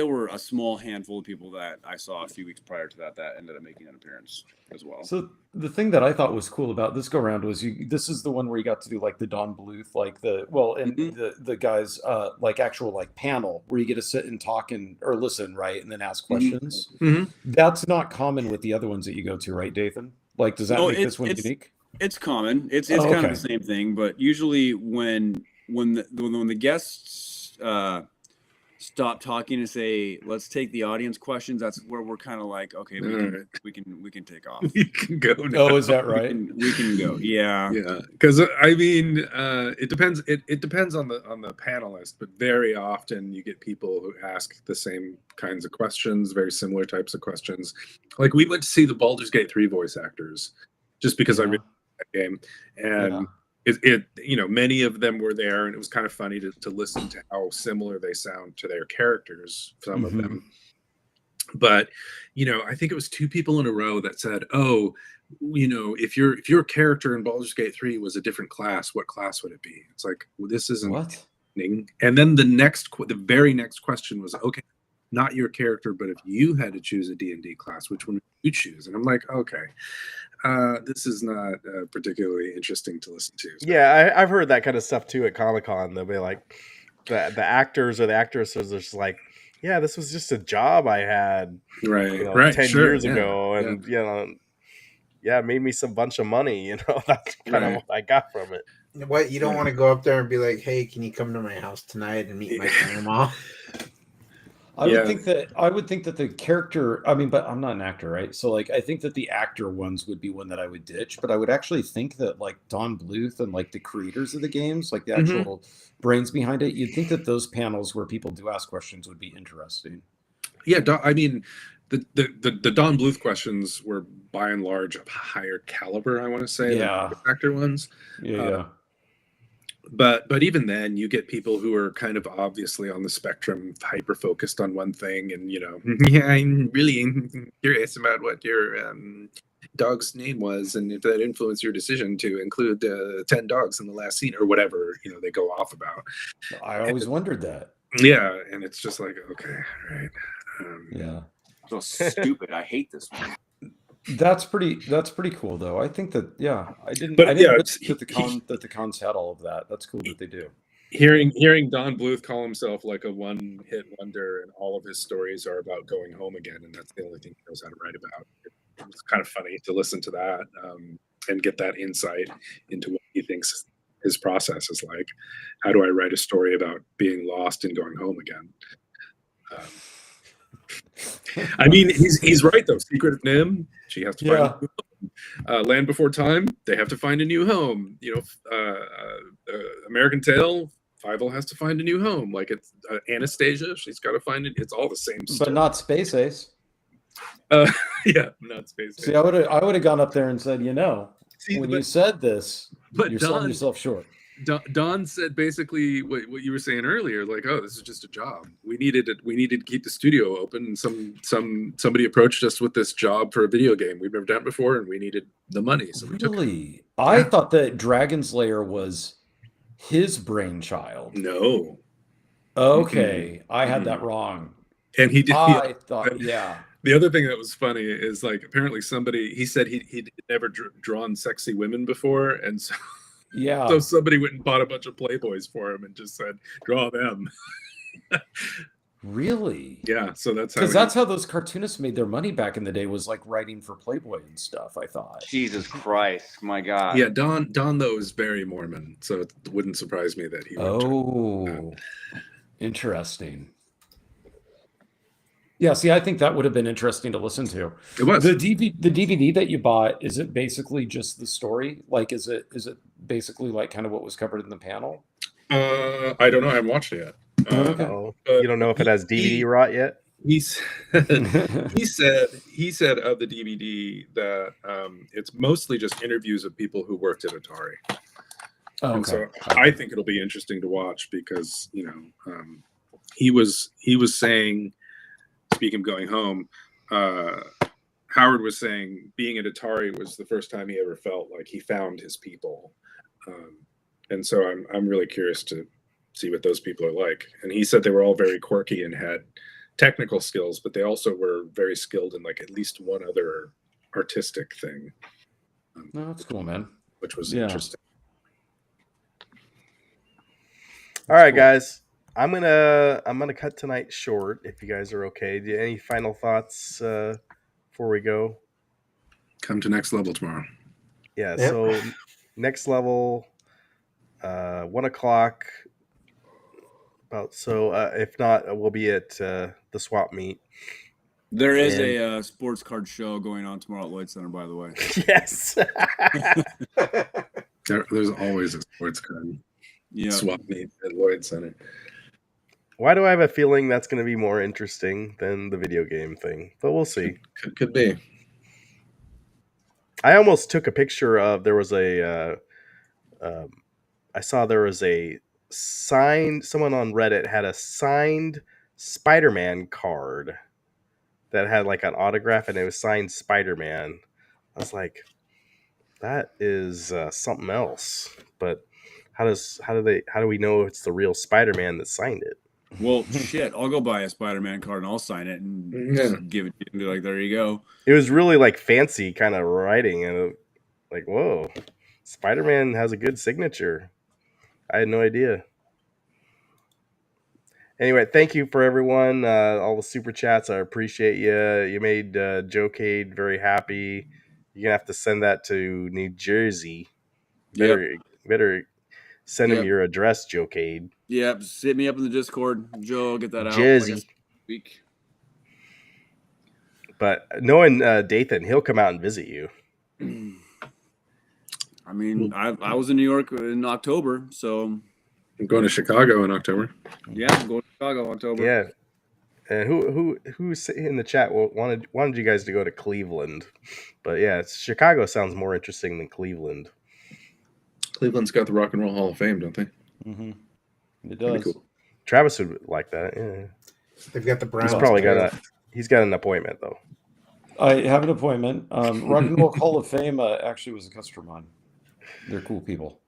were a small handful of people that I saw a few weeks prior to that ended up making an appearance as well. So the thing that I thought was cool about this go round was this is the one where you got to do like the Don Bluth, like the guys like actual like panel where you get to sit and talk or listen, right, and then ask questions. Mhm. That's not common with the other ones that you go to, right, Dathan? Like, does that No, make this one unique? It's common. It's Oh, kind okay. of the same thing, but usually when the guests stop talking and say, let's take the audience questions, that's where we're kind of like, okay, we can, Alright. we can take off. You can go now. Oh, is that right? We can go. Yeah. Yeah, because I mean, it depends. It depends on the panelist, but very often you get people who ask the same kinds of questions, very similar types of questions. Like we went to see the Baldur's Gate 3 voice actors, just because I Yeah. really like that game, and it you know, many of them were there, and it was kind of funny to listen to how similar they sound to their characters. Some of them, but you know, I think it was 2 people in a row that said, "Oh, you know, if your character in Baldur's Gate 3 was a different class, what class would it be?" It's like, well, this isn't What? happening. And then the very next question was, okay, not your character, but if you had to choose a D&D class, which one would you choose? And I'm like, okay, this is not particularly interesting to listen to. So, Yeah, I've heard that kind of stuff too at Comic-Con. They'll be like, the actors or the actresses are just like, yeah, this was just a job I had, right, you know, right, 10 sure, years yeah, ago, yeah. and you know, yeah, it made me some bunch of money. You know, that's kind of Right. what I got from it. What, you don't Yeah. want to go up there and be like, "Hey, can you come to my house tonight and meet my grandma?" I Yeah. would think that the character, I mean, but I'm not an actor, right? So like I think that the actor ones would be one that I would ditch, but I would actually think that like Don Bluth and like the creators of the games, like the actual brains behind it, you'd think that those panels where people do ask questions would be interesting. Yeah, I mean, the Don Bluth questions were by and large of higher caliber, I want to say, than Yeah. the actor ones. Yeah. But even then, you get people who are kind of obviously on the spectrum, hyper focused on one thing, and you know, yeah, I'm really curious about what your dog's name was, and if that influenced your decision to include 10 dogs in the last scene or whatever, you know, they go off about. I always wondered that. Yeah, and it's just like, okay, right. Yeah. So stupid. I hate this one. That's pretty cool though. I think that I didn't But, yeah, realize that the cons had all of that. That's cool that they do. Hearing Don Bluth call himself like a one-hit wonder, and all of his stories are about going home again, and that's the only thing he knows how to write about. It's kind of funny to listen to that and get that insight into what he thinks his process is like. How do I write a story about being lost and going home again? I mean, he's right though. Secret of Nim, she has to find a new home. Land Before Time, they have to find a new home. You know, American Tail, Fievel has to find a new home. Like it's Anastasia, she's got to find it. It's all the same story. But not Space Ace. Yeah, not Space Ace. See, I would have gone up there and said, you know, when you said this, but you're selling yourself short. Don said basically what you were saying earlier, like, oh, this is just a job. We needed to keep the studio open, and somebody approached us with this job for a video game we've never done before, and we needed the money, so we took it. I thought that Dragon's Lair was his brainchild. No. Okay, I had that wrong. And he did. I thought, yeah. The other thing that was funny is like apparently he said he'd never drawn sexy women before, and so. Yeah. So somebody went and bought a bunch of Playboys for him and just said, draw them. Really? Yeah. So that's how those cartoonists made their money back in the day, was like writing for Playboy and stuff, I thought. Jesus Christ, my God. Yeah, Don though is very Mormon, so it wouldn't surprise me that he would. Oh, interesting. Yeah, see, I think that would have been interesting to listen to. It was. The DVD that you bought, is it basically just the story? Like, is it basically like kind of what was covered in the panel? I don't know. I haven't watched it yet. Oh, you don't know if it has DVD rot yet? He said of the DVD that it's mostly just interviews of people who worked at Atari. Oh, and so I think it'll be interesting to watch because, you know, he was saying, speaking of going home, Howard was saying being at Atari was the first time he ever felt like he found his people. And so I'm really curious to see what those people are like. And he said they were all very quirky and had technical skills, but they also were very skilled in like at least one other artistic thing. No, that's cool, man. Which was interesting. All right, guys. I'm gonna cut tonight short if you guys are okay. Do you, any final thoughts before we go? Come to Next Level tomorrow. Yeah. Yep. So Next Level, 1 o'clock So if not, we'll be at the swap meet. There is And- a sports card show going on tomorrow at Lloyd Center, by the way. Yes. There's always a sports card Yeah. swap meet at Lloyd Center. Why do I have a feeling that's going to be more interesting than the video game thing? But we'll see. Could be. I almost took a picture of. There was a. I saw there was a signed. Someone on Reddit had a signed Spider-Man card that had like an autograph, and it was signed Spider-Man. I was like, that is something else. But how do we know it's the real Spider-Man that signed it? Well, shit, I'll go buy a Spider-Man card and I'll sign it and just give it to you and be like, there you go. It was really like fancy kind of writing, and like, whoa, Spider-Man has a good signature. I had no idea. Anyway, thank you for everyone, all the super chats. I appreciate you. You made Joe Cade very happy. You're gonna have to send that to New Jersey. Better send him your address, Joe Cade. Yep, hit me up in the Discord, Joe. I'll get that out Jersey. like week. But knowing Dathan, he'll come out and visit you. I mean, I was in New York in October, so I'm going to Chicago in October. Yeah, I'm going to Chicago in October. Yeah. And who's in the chat wanted you guys to go to Cleveland, but yeah, Chicago sounds more interesting than Cleveland. Cleveland's got the Rock and Roll Hall of Fame, don't they? Mm-hmm. It Pretty does. cool. Travis would like that. Yeah. They've got the Browns. He's probably he's got an appointment though. I have an appointment. Rock and Roll Hall of Fame actually was a customer of mine. They're cool people.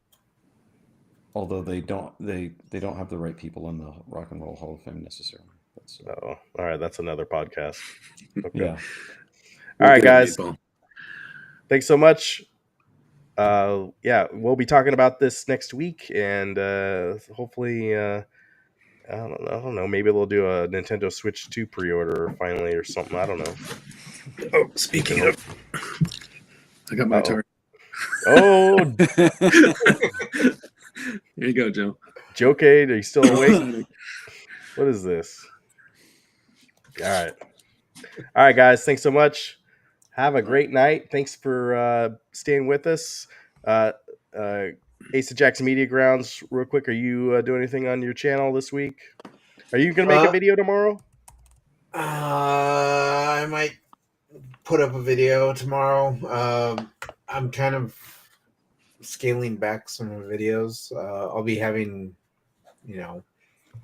Although they don't have the right people in the Rock and Roll Hall of Fame necessarily. All right, that's another podcast. Okay. Yeah. All right, guys. Thanks so much. Yeah, we'll be talking about this next week, and hopefully, I don't know. Maybe they'll do a Nintendo Switch 2 pre-order finally or something. I don't know. Oh, speaking of, I got my target. Oh, here you go, Joe. Joe Cade, are you still awake? What is this? All right, guys. Thanks so much. Have a great night. Thanks for staying with us. Ace of Jackson Media Grounds, real quick, are you doing anything on your channel this week? Are you going to make a video tomorrow? I might put up a video tomorrow. I'm kind of scaling back some of the videos. I'll be having,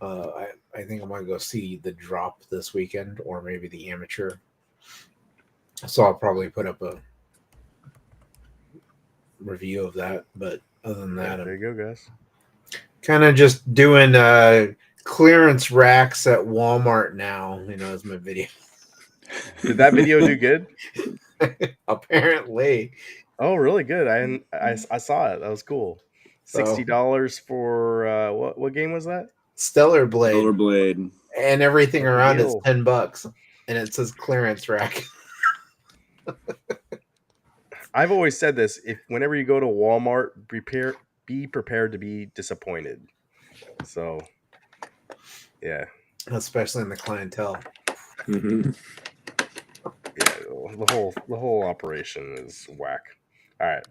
I think I'm going to go see the drop this weekend or maybe the amateur. So I'll probably put up a review of that. But other than that, there you go, guys. Kind of just doing clearance racks at Walmart now, as my video. Did that video do good? Apparently. Oh, really good. I saw it. That was cool. $60 for what game was that? Stellar Blade. Stellar Blade. And everything around is $10. And it says clearance rack. I've always said this: whenever you go to Walmart, be prepared to be disappointed. So, yeah, especially in the clientele. Mm-hmm. Yeah, the whole operation is whack. All right.